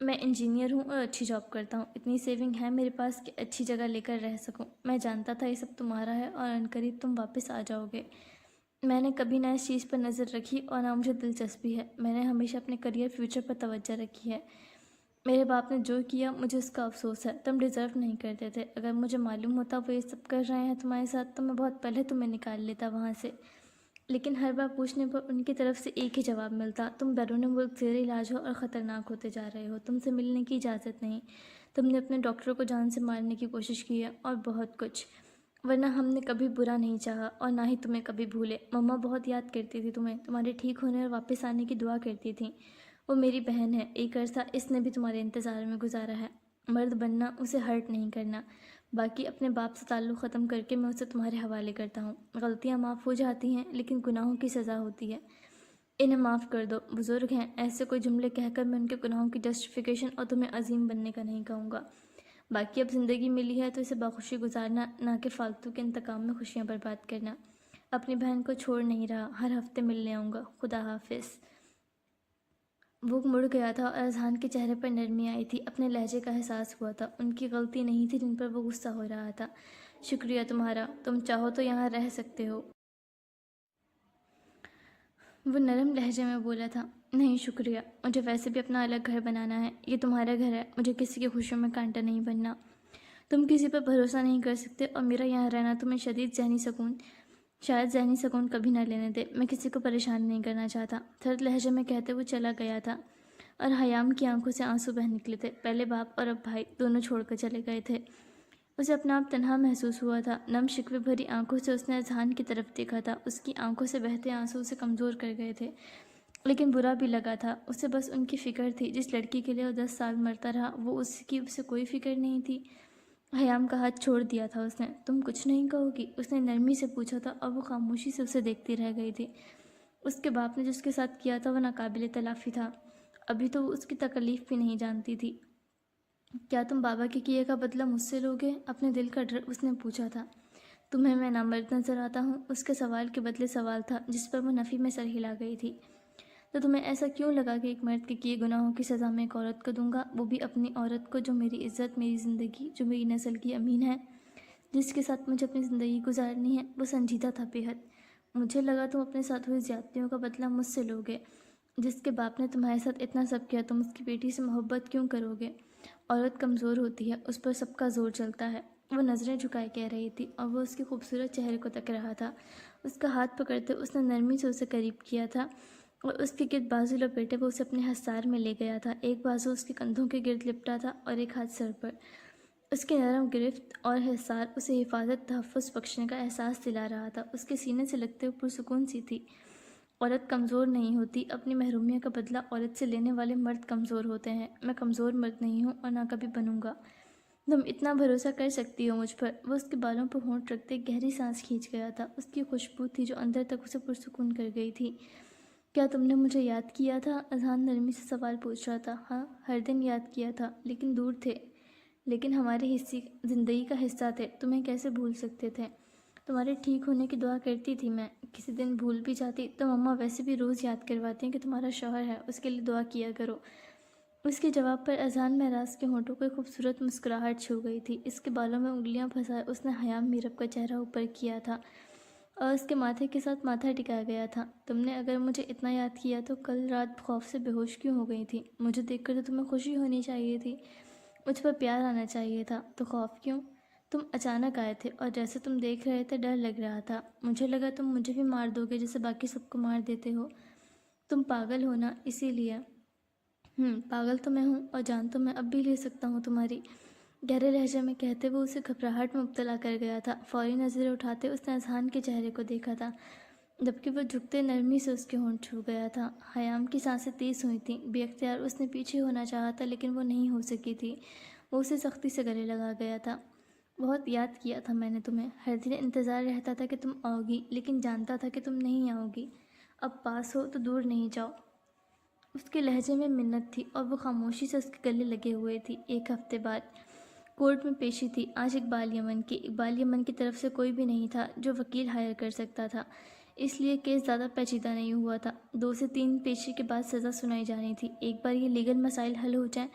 میں انجینئر ہوں اور اچھی جاب کرتا ہوں، اتنی سیونگ ہے میرے پاس کہ اچھی جگہ لے کر رہ سکوں۔ میں جانتا تھا یہ سب تمہارا ہے اور عنقریب تم واپس آ جاؤ گے۔ میں نے کبھی نہ اس چیز پر نظر رکھی اور نہ مجھے دلچسپی ہے۔ میں نے ہمیشہ اپنے کریئر فیوچر پر توجہ رکھی ہے۔ میرے باپ نے جو کیا مجھے اس کا افسوس ہے۔ تم ڈیزرو نہیں کرتے تھے۔ اگر مجھے معلوم ہوتا وہ یہ سب کر رہے ہیں تمہارے ساتھ تو میں بہت پہلے تمہیں نکال لیتا وہاں سے۔ لیکن ہر بار پوچھنے پر ان کی طرف سے ایک ہی جواب ملتا، تم بیرون ملک زیر علاج ہو اور خطرناک ہوتے جا رہے ہو، تم سے ملنے کی اجازت نہیں، تم نے اپنے ڈاکٹر کو جان سے مارنے کی کوشش کی ہے اور بہت کچھ، ورنہ ہم نے کبھی برا نہیں چاہا اور نہ ہی تمہیں کبھی بھولے۔ مما بہت یاد کرتی تھی تمہیں، تمہارے ٹھیک ہونے اور واپس آنے کی دعا کرتی تھیں۔ وہ میری بہن ہے، ایک عرصہ اس نے بھی تمہارے انتظار میں گزارا ہے۔ مرد بننا، اسے ہرٹ نہیں کرنا۔ باقی اپنے باپ سے تعلق ختم کر کے میں اسے تمہارے حوالے کرتا ہوں۔ غلطیاں معاف ہو جاتی ہیں لیکن گناہوں کی سزا ہوتی ہے، انہیں معاف کر دو۔ بزرگ ہیں، ایسے کوئی جملے کہہ کر میں ان کے گناہوں کی جسٹیفیکیشن اور تمہیں عظیم بننے کا نہیں کہوں گا۔ باقی اب زندگی ملی ہے تو اسے باخوشی گزارنا، نہ کہ فالتو کے انتقام میں خوشیاں برباد کرنا۔ اپنی بہن کو چھوڑ نہیں رہا، ہر ہفتے ملنے آؤں گا۔ خدا حافظ۔ وہ مڑ گیا تھا اور اذہان کے چہرے پر نرمی آئی تھی۔ اپنے لہجے کا احساس ہوا تھا، ان کی غلطی نہیں تھی جن پر وہ غصہ ہو رہا تھا۔ شکریہ تمہارا، تم چاہو تو یہاں رہ سکتے ہو۔ وہ نرم لہجے میں بولا تھا۔ نہیں شکریہ، مجھے ویسے بھی اپنا الگ گھر بنانا ہے، یہ تمہارا گھر ہے، مجھے کسی کی خوشیوں میں کانٹا نہیں بننا۔ تم کسی پر بھروسہ نہیں کر سکتے اور میرا یہاں رہنا تمہیں شاید ذہنی سکون کبھی نہ لینے دے۔ میں کسی کو پریشان نہیں کرنا چاہتا، تھرد لہجے میں کہتے وہ چلا گیا تھا اور حیام کی آنکھوں سے آنسو بہہ نکلے تھے۔ پہلے باپ اور اب بھائی، دونوں چھوڑ کر چلے گئے تھے۔ اسے اپنا آپ تنہا محسوس ہوا تھا۔ نم شکوے بھری آنکھوں سے اس نے اذہان کی طرف دیکھا تھا۔ اس کی آنکھوں سے بہتے آنسو اسے کمزور کر گئے تھے، لیکن برا بھی لگا تھا۔ اسے بس ان کی فکر تھی، جس لڑکی کے لیے وہ 10 سال مرتا رہا، وہ اس کی اسے کوئی فکر نہیں تھی۔ حیام کا ہاتھ چھوڑ دیا تھا اس نے۔ تم کچھ نہیں کہو گی؟ اس نے نرمی سے پوچھا تھا اور وہ خاموشی سے اسے دیکھتی رہ گئی تھی۔ اس کے باپ نے جس کے ساتھ کیا تھا وہ ناقابل تلافی تھا، ابھی تو وہ اس کی تکلیف بھی نہیں جانتی تھی۔ کیا تم بابا کے کیے کا بدلہ مجھ سے لوگے؟ اپنے دل کا ڈر اس نے پوچھا تھا۔ تمہیں میں نامرد نظر آتا ہوں؟ اس کے سوال کے بدلے سوال تھا جس پر وہ نفی میں سر ہلا گئی تھی۔ تو تمہیں ایسا کیوں لگا کہ ایک مرد کے کیے گناہوں کی سزا میں ایک عورت کو دوں گا، وہ بھی اپنی عورت کو، جو میری عزت، میری زندگی، جو میری نسل کی امین ہے، جس کے ساتھ مجھے اپنی زندگی گزارنی ہے؟ وہ سنجیدہ تھا بے حد۔ مجھے لگا تم اپنے ساتھ ہوئی زیادتیوں کا بدلہ مجھ سے لوگے۔ جس کے باپ نے تمہارے ساتھ اتنا سب کیا، تم اس کی بیٹی سے محبت کیوں کرو گے؟ عورت کمزور ہوتی ہے، اس پر سب کا زور چلتا ہے، وہ نظریں جھکائے کہہ رہی تھی اور وہ اس کے خوبصورت چہرے کو تک رہا تھا۔ اس کا ہاتھ پکڑتے اس نے نرمی سے اسے قریب کیا تھا اور اس کے گرد بازو لپیٹے وہ اسے اپنے حصار میں لے گیا تھا۔ ایک بازو اس کے کندھوں کے گرد لپٹا تھا اور ایک ہاتھ سر پر۔ اس کی نرم گرفت اور حصار اسے حفاظت، تحفظ بخشنے کا احساس دلا رہا تھا۔ اس کے سینے سے لگتے ہوئے پرسکون سی تھی۔ عورت کمزور نہیں ہوتی، اپنی محرومیہ کا بدلہ عورت سے لینے والے مرد کمزور ہوتے ہیں۔ میں کمزور مرد نہیں ہوں اور نہ کبھی بنوں گا۔ تم اتنا بھروسہ کر سکتی ہو مجھ پر؟ وہ اس کے بالوں پر ہونٹ رکھتے گہری سانس کھینچ گیا تھا۔ اس کی خوشبو تھی جو اندر تک اسے پرسکون کر گئی تھی۔ کیا تم نے مجھے یاد کیا تھا؟ اذہان نرمی سے سوال پوچھ رہا تھا۔ ہاں، ہر دن یاد کیا تھا، لیکن دور تھے، لیکن ہمارے زندگی کا حصہ تھے، تمہیں کیسے بھول سکتے تھے؟ تمہارے ٹھیک ہونے کی دعا کرتی تھی میں، کسی دن بھول بھی جاتی تو مما ویسے بھی روز یاد کرواتی ہیں کہ تمہارا شوہر ہے، اس کے لیے دعا کیا کرو۔ اس کے جواب پر اذہان مہراز کے ہونٹوں کو ایک خوبصورت مسکراہٹ چھو گئی تھی۔ اس کے بالوں میں انگلیاں پھنسائے اس نے حیام میرب کا چہرہ اوپر کیا تھا اور اس کے ماتھے کے ساتھ ماتھا ٹکا گیا تھا۔ تم نے اگر مجھے اتنا یاد کیا تو کل رات خوف سے بے ہوش کیوں ہو گئی تھی؟ مجھے دیکھ کر تو تمہیں خوشی ہونی چاہیے تھی، مجھ پر پیار آنا چاہیے تھا، تو خوف کیوں؟ تم اچانک آئے تھے اور جیسے تم دیکھ رہے تھے ڈر لگ رہا تھا. مجھے لگا تم مجھے بھی مار دو گے جیسے باقی سب کو مار دیتے ہو. تم پاگل ہو نا, اسی لیے. پاگل تو میں ہوں اور جان تو میں اب بھی لے سکتا ہوں تمہاری. گہرے لہجے میں کہتے وہ اسے گھبراہٹ میں مبتلا کر گیا تھا. فوری نظریں اٹھاتے اس نے اذہان کے چہرے کو دیکھا تھا, جبکہ وہ جھکتے نرمی سے اس کے ہونٹ چھو گیا تھا. حیام کی سانسیں تیز ہوئی تھیں. بے اختیار اس نے پیچھے ہونا چاہا تھا لیکن وہ نہیں ہو سکی تھی. وہ اسے سختی سے گلے لگا گیا تھا. بہت یاد کیا تھا میں نے تمہیں. ہر دن انتظار رہتا تھا کہ تم آؤ گی, لیکن جانتا تھا کہ تم نہیں آؤ گی. اب پاس ہو تو دور نہیں جاؤ. اس کے لہجے میں منت تھی اور وہ خاموشی سے اس کے گلے لگے ہوئے تھی. ایک ہفتے بعد کورٹ میں پیشی تھی. آج اقبال یمن کی. اقبال یمن کی طرف سے کوئی بھی نہیں تھا جو وکیل ہائر کر سکتا تھا, اس لیے کیس زیادہ پیچیدہ نہیں ہوا تھا. 2 سے 3 پیشی کے بعد سزا سنائی جانی تھی. ایک بار یہ لیگل مسائل حل ہو جائیں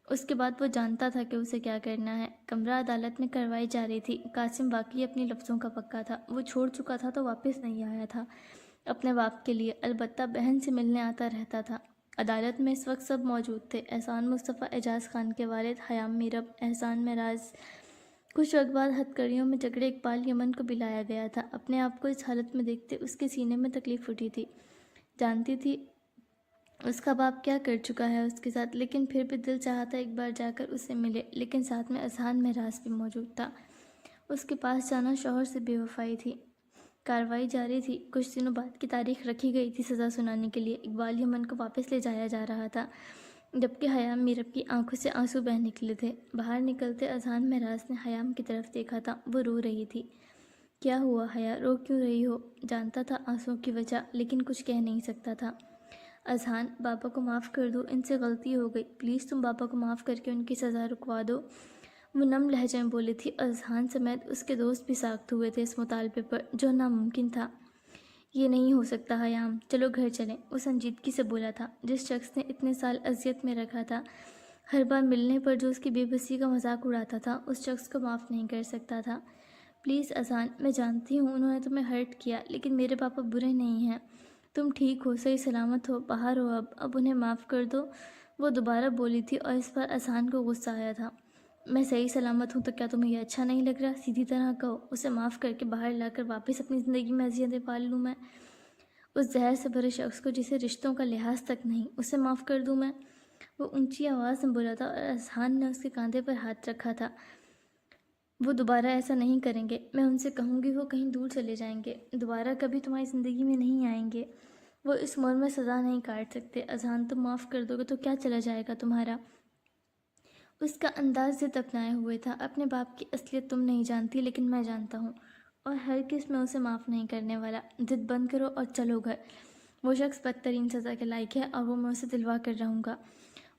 اس کے بعد وہ جانتا تھا کہ اسے کیا کرنا ہے. کمرہ عدالت میں کروائی جا رہی تھی. قاسم واقعی اپنی لفظوں کا پکا تھا. وہ چھوڑ چکا تھا تو واپس نہیں آیا تھا اپنے باپ کے لیے. البتہ بہن سے ملنے آتا رہتا تھا. عدالت میں اس وقت سب موجود تھے. احسان مصطفیٰ اعجاز خان کے والد, حیام میرب, احسان معراج. کچھ وقت بعد ہتھکڑیوں میں جکڑے اقبال یمن کو بھی لایا گیا تھا. اپنے آپ کو اس حالت میں دیکھتے اس کے سینے میں تکلیف اٹھی تھی. جانتی تھی اس کا باپ کیا کر چکا ہے اس کے ساتھ, لیکن پھر بھی دل چاہتا ایک بار جا کر اسے ملے. لیکن ساتھ میں اذہان معراج بھی موجود تھا. اس کے پاس جانا شوہر سے بے وفائی تھی. کارروائی جاری تھی. کچھ دنوں بعد کی تاریخ رکھی گئی تھی سزا سنانے کے لیے. اقبال یمن کو واپس لے جایا جا رہا تھا, جبکہ حیام میرب کی آنکھوں سے آنسو بہہ نکلے تھے. باہر نکلتے اذہان معراج نے حیام کی طرف دیکھا تھا. وہ رو رہی تھی. کیا ہوا حیا, رو کیوں رہی ہو؟ جانتا تھا آنسوں کی وجہ, لیکن کچھ کہہ نہیں سکتا تھا. اذہان, بابا کو معاف کر دو, ان سے غلطی ہو گئی. پلیز تم بابا کو معاف کر کے ان کی سزا رکوا دو. وہ نم لہجے میں بولی تھی. اذہان سمیت اس کے دوست بھی ساخت ہوئے تھے اس مطالبے پر, جو ناممکن تھا. یہ نہیں ہو سکتا حیام, چلو گھر چلیں. وہ سنجیدگی سے بولا تھا. جس شخص نے اتنے سال اذیت میں رکھا تھا, ہر بار ملنے پر جو اس کی بے بسی کا مذاق اڑاتا تھا, اس شخص کو معاف نہیں کر سکتا تھا. پلیز اذہان, میں جانتی ہوں انہوں نے تمہیں ہرٹ کیا, لیکن میرے پاپا برے نہیں ہیں. تم ٹھیک ہو, صحیح سلامت ہو, باہر ہو. اب انہیں معاف کر دو. وہ دوبارہ بولی تھی اور اس پر اذہان کو غصہ آیا تھا. میں صحیح سلامت ہوں تو کیا تمہیں یہ اچھا نہیں لگ رہا؟ سیدھی طرح کہو. اسے معاف کر کے باہر لا کر واپس اپنی زندگی میں اذیتیں پال لوں میں؟ اس زہر سے بھرے شخص کو جسے رشتوں کا لحاظ تک نہیں, اسے معاف کر دوں میں؟ وہ اونچی آواز میں بولا تھا اور اذہان نے اس کے کاندھے پر ہاتھ رکھا تھا. وہ دوبارہ ایسا نہیں کریں گے. میں ان سے کہوں گی وہ کہیں دور چلے جائیں گے, دوبارہ کبھی تمہاری زندگی میں نہیں آئیں گے. وہ اس عمر میں سزا نہیں کاٹ سکتے. اذہان, تم معاف کر دو گے تو کیا چلا جائے گا تمہارا؟ اس کا انداز ضد اپنائے ہوئے تھا. اپنے باپ کی اصلیت تم نہیں جانتی, لیکن میں جانتا ہوں, اور ہرگز میں اسے معاف نہیں کرنے والا. ضد بند کرو اور چلو گھر. وہ شخص بدترین سزا کے لائق ہے اور وہ میں اسے دلوا کر رہوں گا.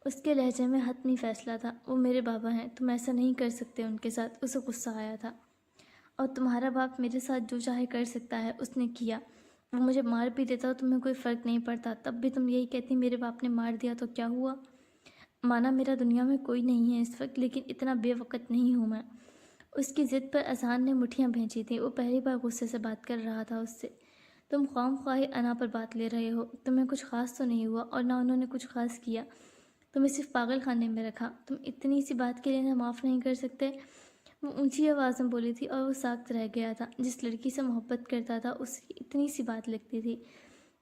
اس کے لہجے میں حتمی فیصلہ تھا. وہ میرے بابا ہیں, تم ایسا نہیں کر سکتے ان کے ساتھ. اسے غصہ آیا تھا. اور تمہارا باپ میرے ساتھ جو چاہے کر سکتا ہے, اس نے کیا. وہ مجھے مار بھی دیتا تو تمہیں کوئی فرق نہیں پڑتا, تب بھی تم یہی کہتی میرے باپ نے مار دیا تو کیا ہوا؟ مانا میرا دنیا میں کوئی نہیں ہے اس وقت, لیکن اتنا بے وقت نہیں ہوں میں. اس کی ضد پر اذہان نے مٹھیاں بھینچی تھیں. وہ پہلی بار غصے سے بات کر رہا تھا اس سے. تم خواہ خواہی انا پر بات لے رہے ہو. تمہیں کچھ خاص تو نہیں ہوا, اور نہ انہوں نے کچھ خاص کیا. تمہیں صرف پاگل خانے میں رکھا. تم اتنی سی بات کے لیے انہیں معاف نہیں کر سکتے؟ وہ اونچی آواز میں بولی تھی اور وہ ساکت رہ گیا تھا. جس لڑکی سے محبت کرتا تھا اس کی اتنی سی بات لگتی تھی.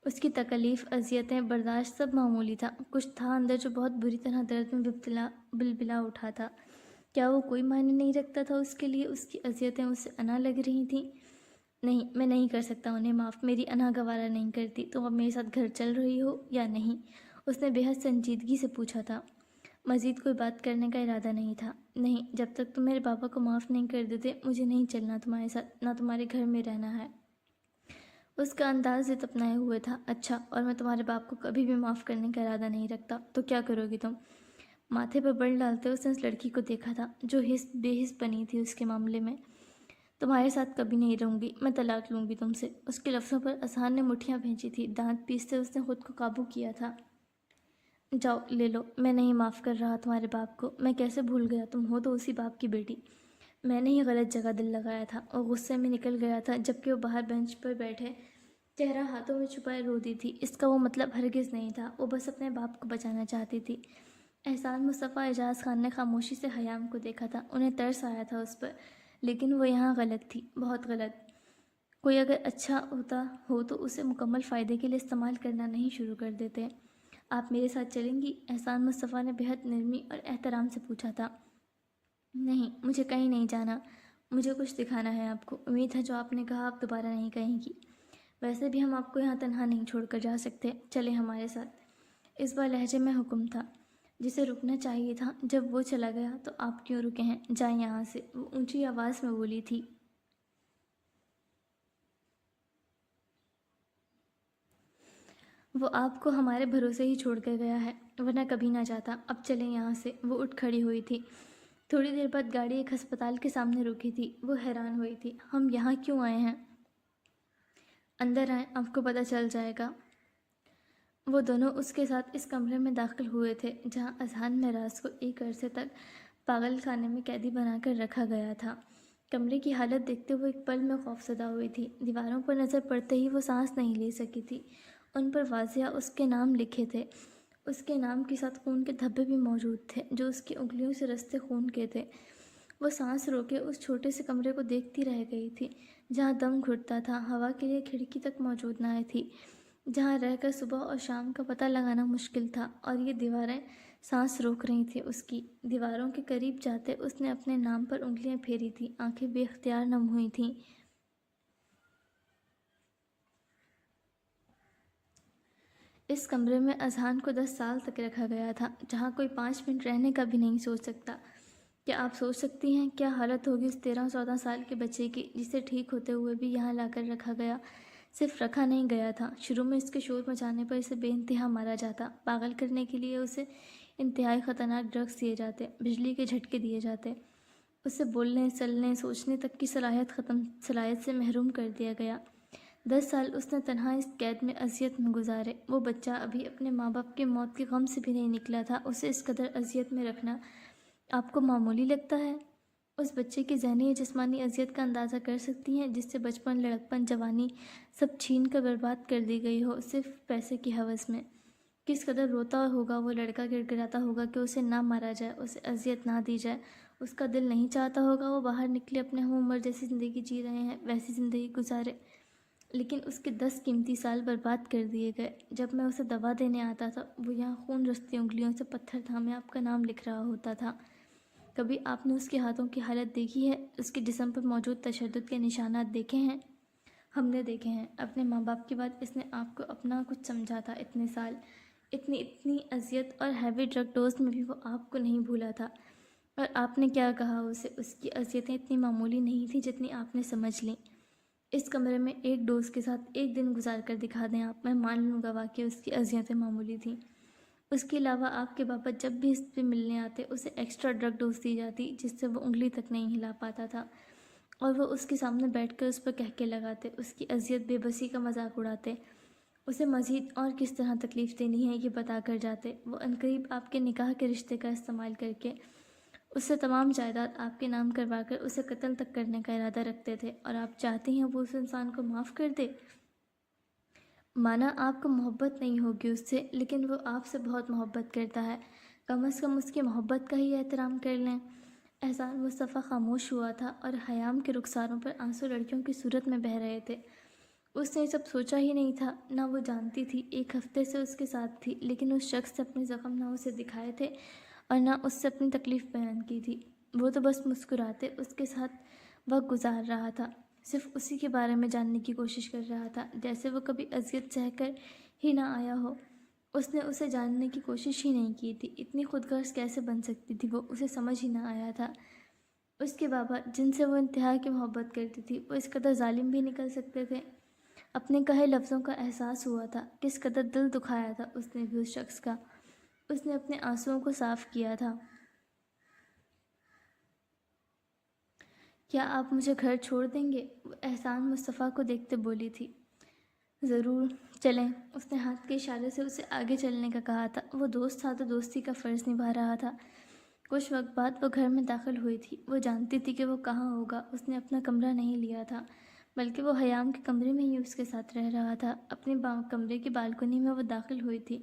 اس کی تکلیف, اذیتیں, برداشت سب معمولی تھا. کچھ تھا اندر جو بہت بری طرح درد میں بلبلا اٹھا تھا. کیا وہ کوئی معنی نہیں رکھتا تھا اس کے لیے؟ اس کی اذیتیں اسے انا لگ رہی تھیں. نہیں, میں نہیں کر سکتا انہیں معاف. میری انا گوارا نہیں کرتی. تم اب میرے ساتھ گھر چل رہی ہو یا نہیں؟ اس نے بے حد سنجیدگی سے پوچھا تھا. مزید کوئی بات کرنے کا ارادہ نہیں تھا. نہیں, جب تک تم میرے بابا کو معاف نہیں کر دیتے مجھے نہیں چلنا تمہارے ساتھ, نہ تمہارے گھر میں رہنا ہے. اس کا انداز ضد اپنائے ہوئے تھا. اچھا, اور میں تمہارے باپ کو کبھی بھی معاف کرنے کا ارادہ نہیں رکھتا, تو کیا کرو گی تم؟ ماتھے پر بل ڈالتے اس نے اس لڑکی کو دیکھا تھا جو بے حس بنی تھی اس کے معاملے میں. تمہارے ساتھ کبھی نہیں رہوں گی. میں طلاق لوں گی تم سے. اس کے لفظوں پر اذہان نے مٹھیاں بھینچی تھی. دانت پیستے اس نے خود کو قابو کیا تھا. جاؤ لے لو. میں نہیں معاف کر رہا تمہارے باپ کو. میں کیسے بھول گیا, تم ہو تو اسی باپ کی بیٹی. میں نے ہی غلط جگہ دل لگایا تھا. اور غصے میں نکل گیا تھا. جبکہ وہ باہر بینچ پر بیٹھے چہرہ ہاتھوں میں چھپائے رو دی تھی. اس کا وہ مطلب ہرگز نہیں تھا. وہ بس اپنے باپ کو بچانا چاہتی تھی. احسان مصطفیٰ اعجاز خان نے خاموشی سے حیام کو دیکھا تھا. انہیں ترس آیا تھا اس پر. لیکن وہ یہاں غلط تھی، بہت غلط۔ کوئی اگر اچھا ہوتا ہو تو اسے مکمل فائدے کے لیے استعمال کرنا نہیں شروع کر دیتے۔ آپ میرے ساتھ چلیں گی؟ احسان مصطفیٰ نے بہت نرمی اور احترام سے پوچھا تھا۔ نہیں، مجھے کہیں نہیں جانا، مجھے کچھ دکھانا ہے آپ کو۔ امید ہے جو آپ نے کہا آپ دوبارہ نہیں کہیں گی۔ ویسے بھی ہم آپ کو یہاں تنہا نہیں چھوڑ کر جا سکتے، چلیں ہمارے ساتھ۔ اس بار لہجے میں حکم تھا، جسے رکنا چاہیے تھا۔ جب وہ چلا گیا تو آپ کیوں رکے ہیں؟ جائیں یہاں سے، وہ اونچی آواز میں بولی تھی۔ وہ آپ کو ہمارے بھروسے ہی چھوڑ کر گیا ہے، ورنہ کبھی نہ جاتا۔ اب چلیں یہاں سے۔ وہ اٹھ کھڑی ہوئی تھی۔ تھوڑی دیر بعد گاڑی ایک ہسپتال کے سامنے رکی تھی۔ وہ حیران ہوئی تھی، ہم یہاں کیوں آئے ہیں؟ اندر آئیں، آپ کو پتہ چل جائے گا۔ وہ دونوں اس کے ساتھ اس کمرے میں داخل ہوئے تھے جہاں اذہان معراج کو ایک عرصے تک پاگل خانے میں قیدی بنا کر رکھا گیا تھا۔ کمرے کی حالت دیکھتے وہ ایک پل میں خوفزدہ ہوئی تھی۔ دیواروں پر نظر پڑتے ہی وہ سانس نہیں لے سکی تھی۔ ان پر واضح اس کے نام لکھے تھے۔ اس کے نام کے ساتھ خون کے دھبے بھی موجود تھے جو اس کی انگلیوں سے رستے خون کے تھے۔ وہ سانس روکے اس چھوٹے سے کمرے کو دیکھتی رہ گئی تھی جہاں دم گھٹتا تھا، ہوا کے لیے کھڑکی تک موجود نہ تھی، جہاں رہ کر صبح اور شام کا پتہ لگانا مشکل تھا، اور یہ دیواریں سانس روک رہی تھیں اس کی۔ دیواروں کے قریب جاتے اس نے اپنے نام پر انگلیاں پھیری تھیں، آنکھیں بے اختیار نم ہوئی تھیں۔ اس کمرے میں اذہان کو 10 سال تک رکھا گیا تھا، جہاں کوئی 5 منٹ رہنے کا بھی نہیں سوچ سکتا۔ کیا آپ سوچ سکتی ہیں کیا حالت ہوگی اس 13-14 سال کے بچے کی جسے ٹھیک ہوتے ہوئے بھی یہاں لا کر رکھا گیا؟ صرف رکھا نہیں گیا تھا، شروع میں اس کے شور مچانے پر اسے بے انتہا مارا جاتا، پاگل کرنے کے لیے اسے انتہائی خطرناک ڈرگز دیے جاتے، بجلی کے جھٹکے دیے جاتے، اسے بولنے، چلنے، سوچنے تک کی صلاحیت سے محروم کر دیا گیا۔ 10 سال اس نے تنہا اس قید میں اذیت میں گزارے۔ وہ بچہ ابھی اپنے ماں باپ کی موت کے غم سے بھی نہیں نکلا تھا، اسے اس قدر اذیت میں رکھنا آپ کو معمولی لگتا ہے؟ اس بچے کی ذہنی یا جسمانی اذیت کا اندازہ کر سکتی ہیں جس سے بچپن، لڑکپن، جوانی سب چھین کر برباد کر دی گئی ہو صرف پیسے کی ہوس میں؟ کس قدر روتا ہوگا وہ لڑکا، گڑگڑاتا ہوگا کہ اسے نہ مارا جائے، اسے اذیت نہ دی جائے۔ اس کا دل نہیں چاہتا ہوگا وہ باہر نکلے، اپنے ہم عمر جیسی زندگی جی رہے ہیں ویسی زندگی گزارے، لیکن اس کے 10 قیمتی سال برباد کر دیے گئے۔ جب میں اسے دوا دینے آتا تھا وہ یہاں خون رستی انگلیوں سے پتھر تھامے آپ کا نام لکھ رہا ہوتا تھا۔ کبھی آپ نے اس کے ہاتھوں کی حالت دیکھی ہے؟ اس کے جسم پر موجود تشدد کے نشانات دیکھے ہیں؟ ہم نے دیکھے ہیں۔ اپنے ماں باپ کے بعد اس نے آپ کو اپنا کچھ سمجھا تھا، اتنے سال، اتنی اذیت اور ہیوی ڈرگ ڈوز میں بھی وہ آپ کو نہیں بھولا تھا۔ اور آپ نے کیا کہا اسے؟ اس کی اذیتیں اتنی معمولی نہیں تھیں جتنی آپ نے سمجھ لیں۔ اس کمرے میں ایک ڈوز کے ساتھ ایک دن گزار کر دکھا دیں آپ، میں مان لوں گا واقعی اس کی اذیتیں معمولی تھیں۔ اس کے علاوہ آپ کے بابا جب بھی اس پہ ملنے آتے اسے ایکسٹرا ڈرگ ڈوز دی جاتی جس سے وہ انگلی تک نہیں ہلا پاتا تھا، اور وہ اس کے سامنے بیٹھ کر اس پر کہکے لگاتے، اس کی اذیت بے بسی کا مذاق اڑاتے، اسے مزید اور کس طرح تکلیف دینی ہے یہ بتا کر جاتے۔ وہ عنقریب آپ کے نکاح کے رشتے کا استعمال کر کے اس سے تمام جائیداد آپ کے نام کروا کر اسے قتل تک کرنے کا ارادہ رکھتے تھے، اور آپ چاہتی ہیں وہ اس انسان کو معاف کر دے؟ مانا آپ کو محبت نہیں ہوگی اس سے، لیکن وہ آپ سے بہت محبت کرتا ہے، کم از کم اس کی محبت کا ہی احترام کر لیں۔ احسان مصطفیٰ خاموش ہوا تھا اور حیام کے رخساروں پر آنسو لڑکیوں کی صورت میں بہہ رہے تھے۔ اس نے یہ سب سوچا ہی نہیں تھا، نہ وہ جانتی تھی، 1 ہفتے سے اس کے ساتھ تھی، لیکن اس شخص سے اپنے زخم نہ اسے دکھائے تھے اور نہ اس سے اپنی تکلیف بیان کی تھی۔ وہ تو بس مسکراتے اس کے ساتھ وقت گزار رہا تھا، صرف اسی کے بارے میں جاننے کی کوشش کر رہا تھا، جیسے وہ کبھی اذیت سہ کر ہی نہ آیا ہو۔ اس نے اسے جاننے کی کوشش ہی نہیں کی تھی، اتنی خود غرض کیسے بن سکتی تھی وہ، اسے سمجھ ہی نہ آیا تھا۔ اس کے بابا جن سے وہ انتہا کی محبت کرتی تھی وہ اس قدر ظالم بھی نکل سکتے تھے؟ اپنے کہے لفظوں کا احساس ہوا تھا، کس قدر دل دکھایا تھا اس نے بھی اس شخص کا۔ اس نے اپنے آنسوؤں کو صاف کیا تھا۔ کیا آپ مجھے گھر چھوڑ دیں گے؟ وہ احسان مصطفیٰ کو دیکھتے بولی تھی۔ ضرور، چلیں۔ اس نے ہاتھ کے اشارے سے اسے آگے چلنے کا کہا تھا۔ وہ دوست تھا تو دوستی کا فرض نبھا رہا تھا۔ کچھ وقت بعد وہ گھر میں داخل ہوئی تھی۔ وہ جانتی تھی کہ وہ کہاں ہوگا، اس نے اپنا کمرہ نہیں لیا تھا، بلکہ وہ حیام کے کمرے میں ہی اس کے ساتھ رہ رہا تھا۔ اپنے کمرے کی بالکنی میں وہ داخل ہوئی تھی،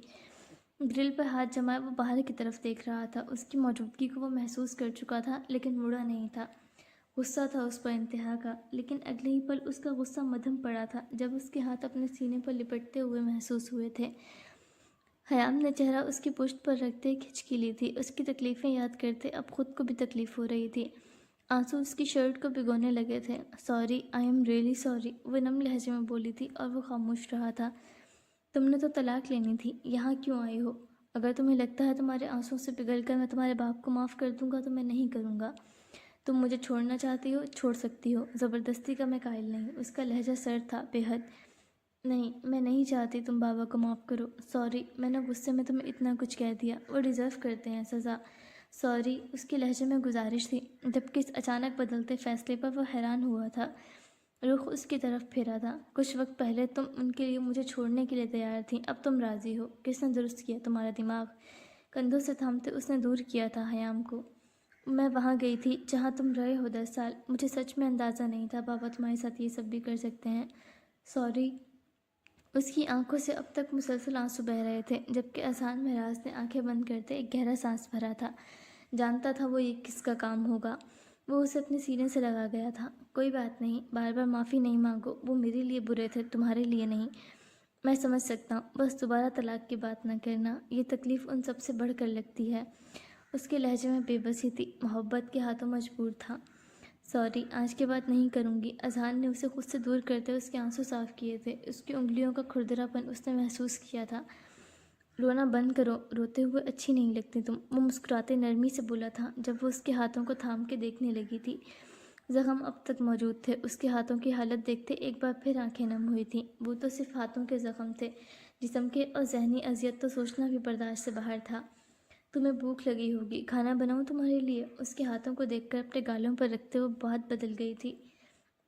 گرل پر ہاتھ جمائے وہ باہر کی طرف دیکھ رہا تھا۔ اس کی موجودگی کو وہ محسوس کر چکا تھا لیکن مڑا نہیں تھا۔ غصہ تھا اس پر انتہا کا، لیکن اگلے ہی پل اس کا غصہ مدھم پڑا تھا جب اس کے ہاتھ اپنے سینے پر لپٹتے ہوئے محسوس ہوئے تھے۔ خیام نے چہرہ اس کی پشت پر رکھتے کھچکی لی تھی۔ اس کی تکلیفیں یاد کرتے اب خود کو بھی تکلیف ہو رہی تھی۔ آنسو اس کی شرٹ کو بھگونے لگے تھے۔ Sorry, I am really sorry, وہ نم لہجے میں بولی تھی اور وہ خاموش رہا تھا۔ تم نے تو طلاق لینی تھی، یہاں کیوں آئی ہو؟ اگر تمہیں لگتا ہے تمہارے آنسوں سے پگھل کر میں تمہارے باپ کو معاف کر دوں گا تو میں نہیں کروں گا۔ تم مجھے چھوڑنا چاہتی ہو، چھوڑ سکتی ہو، زبردستی کا میں قائل نہیں۔ اس کا لہجہ سرد تھا، بے حد۔ نہیں، میں نہیں چاہتی تم بابا کو معاف کرو۔ سوری، میں نے غصے میں تمہیں اتنا کچھ کہہ دیا، وہ ڈیزرو کرتے ہیں سزا۔ سوری، اس کے لہجے میں گزارش تھی، جبکہ اس اچانک بدلتے فیصلے پر وہ حیران ہوا تھا۔ رخ اس کی طرف پھیرا تھا۔ کچھ وقت پہلے تم ان کے لیے مجھے چھوڑنے کے لیے تیار تھیں، اب تم راضی ہو۔ کس نے درست کیا تمہارا دماغ؟ کندھوں سے تھامتے اس نے دور کیا تھا خیام کو۔ میں وہاں گئی تھی جہاں تم رہے ہو 10 سال۔ مجھے سچ میں اندازہ نہیں تھا بابا تمہارے ساتھ یہ سب بھی کر سکتے ہیں۔ سوری۔ اس کی آنکھوں سے اب تک مسلسل آنسو بہہ رہے تھے، جبکہ اذہان مہراز نے آنکھیں بند کرتے ایک گہرا سانس بھرا تھا۔ جانتا تھا وہ یہ کس کا کام ہوگا۔ وہ اسے اپنے سینے سے لگا گیا تھا۔ کوئی بات نہیں، بار بار معافی نہیں مانگو، وہ میرے لیے برے تھے، تمہارے لیے نہیں۔ میں سمجھ سکتا ہوں، بس دوبارہ طلاق کی بات نہ کرنا، یہ تکلیف ان سب سے بڑھ کر لگتی ہے۔ اس کے لہجے میں بے بسی تھی، محبت کے ہاتھوں مجبور تھا۔ سوری، آج کے بعد نہیں کروں گی۔ اذہان نے اسے خود سے دور کرتے اس کے آنسو صاف کیے تھے۔ اس کی انگلیوں کا کھردرا پن اس نے محسوس کیا تھا۔ رونا بند کرو، روتے ہوئے اچھی نہیں لگتی تم، وہ مسکراتے نرمی سے بولا تھا جب وہ اس کے ہاتھوں کو تھام کے دیکھنے لگی تھی۔ زخم اب تک موجود تھے۔ اس کے ہاتھوں کی حالت دیکھتے ایک بار پھر آنکھیں نم ہوئی تھیں۔ وہ تو صرف ہاتھوں کے زخم تھے، جسم کے اور ذہنی اذیت تو سوچنا بھی برداشت سے باہر تھا۔ تمہیں بھوک لگی ہوگی، کھانا بناؤں تمہارے لیے؟ اس کے ہاتھوں کو دیکھ کر اپنے گالوں پر رکھتے ہوئے بات بدل گئی تھی۔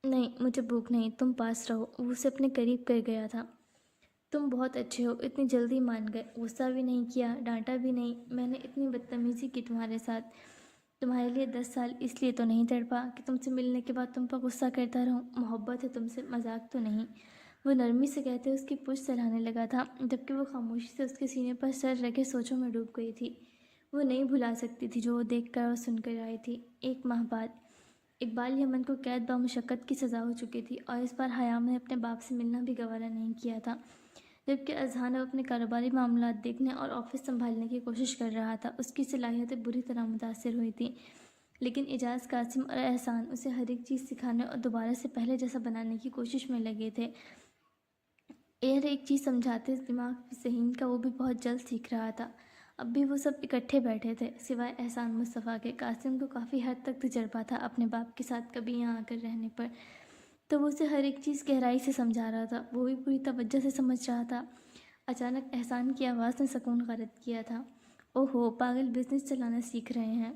نہیں، مجھے بھوک نہیں، تم پاس رہو۔ وہ اسے اپنے قریب کر گیا تھا۔ تم بہت اچھے ہو، اتنی جلدی مان گئے، غصہ بھی نہیں کیا، ڈانٹا بھی نہیں۔ میں نے اتنی بدتمیزی کی تمہارے ساتھ، تمہارے لیے 10 سال اس لیے تو نہیں تڑپا کہ تم سے ملنے کے بعد تم پر غصہ کرتا رہوں۔ محبت ہے تم سے، مذاق تو نہیں، وہ نرمی سے کہتے اس کی پشت سہلانے لگا تھا، جبکہ وہ خاموشی سے اس کے سینے پر سر رکھے سوچوں میں ڈوب گئی تھی۔ وہ نہیں بھلا سکتی تھی جو وہ دیکھ کر اور سن کر آئی تھی۔ 1 ماہ بعد اقبال یمن کو قید بامشقت کی سزا ہو چکی تھی، اور اس بار خیام نے اپنے باپ سے ملنا بھی گوارا نہیں کیا تھا، جبکہ اذہان اب اپنے کاروباری معاملات دیکھنے اور آفس سنبھالنے کی کوشش کر رہا تھا۔ اس کی صلاحیتیں بری طرح متاثر ہوئی تھیں، لیکن اعجاز، قاسم اور احسان اسے ہر ایک چیز سکھانے اور دوبارہ سے پہلے جیسا بنانے کی کوشش میں لگے تھے۔ ہر ایک چیز سمجھاتے دماغ ذہین کا وہ بھی بہت جلد سیکھ رہا تھا۔ اب بھی وہ سب اکٹھے بیٹھے تھے، سوائے احسان مصطفیٰ کے۔ قاسم کو کافی حد تک تجربہ تھا اپنے باپ کے ساتھ کبھی یہاں آ کر رہنے پر، تو وہ اسے ہر ایک چیز گہرائی سے سمجھا رہا تھا، وہ بھی پوری توجہ سے سمجھ رہا تھا۔ اچانک احسان کی آواز نے سکون غارت کیا تھا۔ اوہو، پاگل بزنس چلانا سیکھ رہے ہیں۔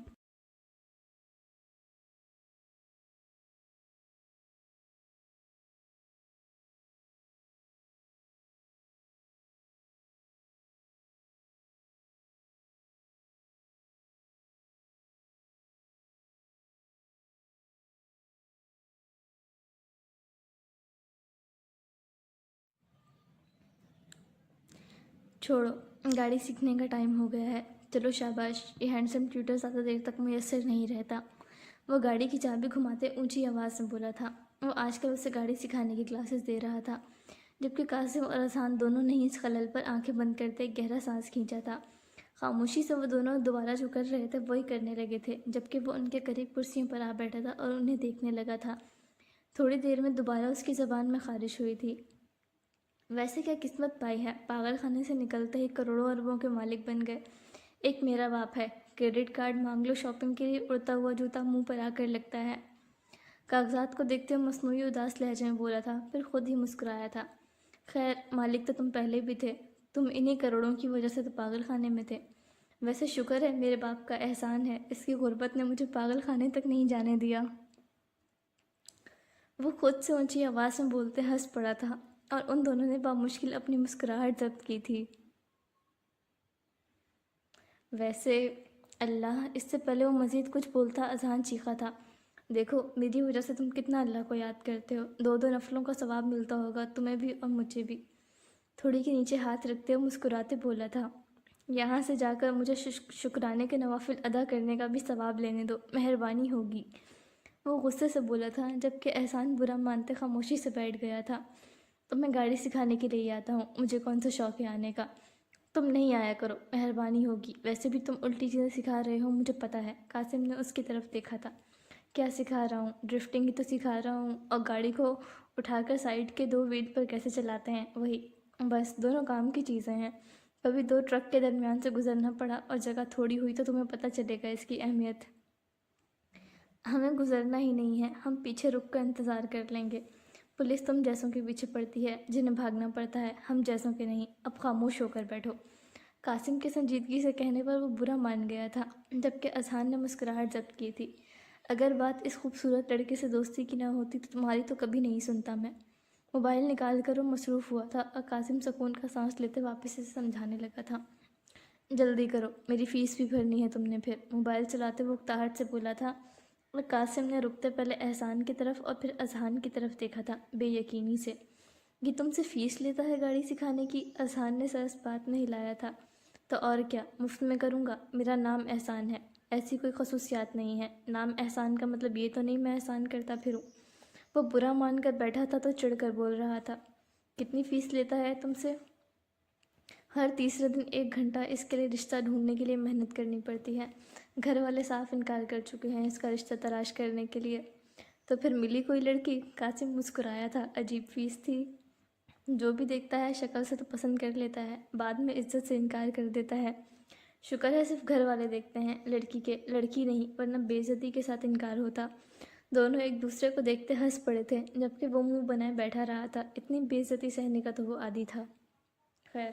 چھوڑو، گاڑی سیکھنے کا ٹائم ہو گیا ہے، چلو شاباش، یہ ہینڈسم ٹیوٹر زیادہ دیر تک میسر نہیں رہتا۔ وہ گاڑی کی چابی گھماتے اونچی آواز میں بولا تھا۔ وہ آج کل اسے گاڑی سکھانے کی کلاسز دے رہا تھا، جبکہ قاسم اور اذہان دونوں نے اس خلل پر آنکھیں بند کرتے ایک گہرا سانس کھینچا تھا۔ خاموشی سے وہ دونوں دوبارہ جو کر رہے تھے وہی کرنے لگے تھے، جبکہ وہ ان کے قریب کرسیوں پر آ بیٹھا تھا اور انہیں دیکھنے لگا تھا۔ تھوڑی دیر میں دوبارہ اس کی زبان میں خارش ہوئی تھی۔ ویسے کیا قسمت پائی ہے، پاگل خانے سے نکلتے ہی کروڑوں اربوں کے مالک بن گئے۔ ایک میرا باپ ہے، کریڈٹ کارڈ مانگ لو شاپنگ کے لیے، اڑتا ہوا جوتا منہ پر آ کر لگتا ہے۔ کاغذات کو دیکھتے ہوئے مصنوعی اداس لہجے میں بولا تھا، پھر خود ہی مسکرایا تھا۔ خیر، مالک تو تم پہلے بھی تھے، تم انہی کروڑوں کی وجہ سے تو پاگل خانے میں تھے۔ ویسے شکر ہے میرے باپ کا، احسان ہے، اس کی غربت نے مجھے پاگل خانے تک نہیں جانے دیا۔ وہ خود سے اونچی آواز میں بولتے ہنس پڑا تھا، اور ان دونوں نے بامشکل اپنی مسکراہٹ ضبط کی تھی۔ ویسے اللہ، اس سے پہلے وہ مزید کچھ بولتا اذہان چیخا تھا، دیکھو میری وجہ سے تم کتنا اللہ کو یاد کرتے ہو، 2 نفلوں کا ثواب ملتا ہوگا تمہیں بھی اور مجھے بھی۔ تھوڑی کے نیچے ہاتھ رکھتے ہوئے مسکراتے بولا تھا، یہاں سے جا کر مجھے شکرانے کے نوافل ادا کرنے کا بھی ثواب لینے دو، مہربانی ہوگی۔ وہ غصے سے بولا تھا، جبکہ احسان برا مانتے خاموشی سے بیٹھ گیا تھا۔ تو میں گاڑی سکھانے کے لیے آتا ہوں، مجھے کون سا شوق ہے آنے کا؟ تم نہیں آیا کرو، مہربانی ہوگی، ویسے بھی تم الٹی چیزیں سکھا رہے ہو مجھے پتہ ہے۔ قاسم نے اس کی طرف دیکھا تھا۔ کیا سکھا رہا ہوں؟ ڈرفٹنگ ہی تو سکھا رہا ہوں، اور گاڑی کو اٹھا کر سائڈ کے 2 وہیل پر کیسے چلاتے ہیں وہی۔ بس دونوں کام کی چیزیں ہیں۔ کبھی 2 ٹرک کے درمیان سے گزرنا پڑا اور جگہ تھوڑی ہوئی تو تمہیں پتہ چلے گا اس کی اہمیت۔ ہمیں گزرنا ہی نہیں ہے، ہم پیچھے رک کر انتظار کر لیں گے۔ پولیس تم جیسوں کے پیچھے پڑتی ہے جنہیں بھاگنا پڑتا ہے، ہم جیسوں کے نہیں۔ اب خاموش ہو کر بیٹھو۔ قاسم کے سنجیدگی سے کہنے پر وہ برا مان گیا تھا، جبکہ اذہان نے مسکراہٹ ضبط کی تھی۔ اگر بات اس خوبصورت لڑکے سے دوستی کی نہ ہوتی تو تمہاری تو کبھی نہیں سنتا میں۔ موبائل نکال کر وہ مصروف ہوا تھا اور قاسم سکون کا سانس لیتے واپس اسے سمجھانے لگا تھا۔ جلدی کرو، میری فیس بھی بھرنی ہے تم نے پھر، موبائل چلاتے وہ اکتاہٹ سے بولا تھا۔ اور قاسم نے رکتے پہلے احسان کی طرف اور پھر اذہان کی طرف دیکھا تھا، بے یقینی سے۔ یہ تم سے فیس لیتا ہے گاڑی سکھانے کی؟ اذہان نے سر اس بات میں ہلایا تھا۔ تو اور کیا، مفت میں کروں گا؟ میرا نام احسان ہے، ایسی کوئی خصوصیات نہیں ہے۔ نام احسان کا مطلب یہ تو نہیں میں احسان کرتا پھروں۔ وہ برا مان کر بیٹھا تھا تو چڑھ کر بول رہا تھا۔ کتنی فیس لیتا ہے تم سے؟ ہر تیسرے دن 1 گھنٹہ، اس کے لیے رشتہ ڈھونڈنے کے لیے محنت کرنی پڑتی ہے۔ گھر والے صاف انکار کر چکے ہیں اس کا رشتہ تلاش کرنے کے لیے۔ تو پھر ملی کوئی لڑکی؟ قاسم مسکرایا تھا۔ عجیب فیس تھی۔ جو بھی دیکھتا ہے شکل سے تو پسند کر لیتا ہے، بعد میں عزت سے انکار کر دیتا ہے۔ شکر ہے صرف گھر والے دیکھتے ہیں لڑکی کے، لڑکی نہیں، ورنہ بے عزتی کے ساتھ انکار ہوتا۔ دونوں ایک دوسرے کو دیکھتے ہنس پڑے تھے، جبکہ وہ منہ بنائے بیٹھا رہا تھا۔ اتنی بے عزتی سہنے کا تو وہ عادی تھا۔ خیر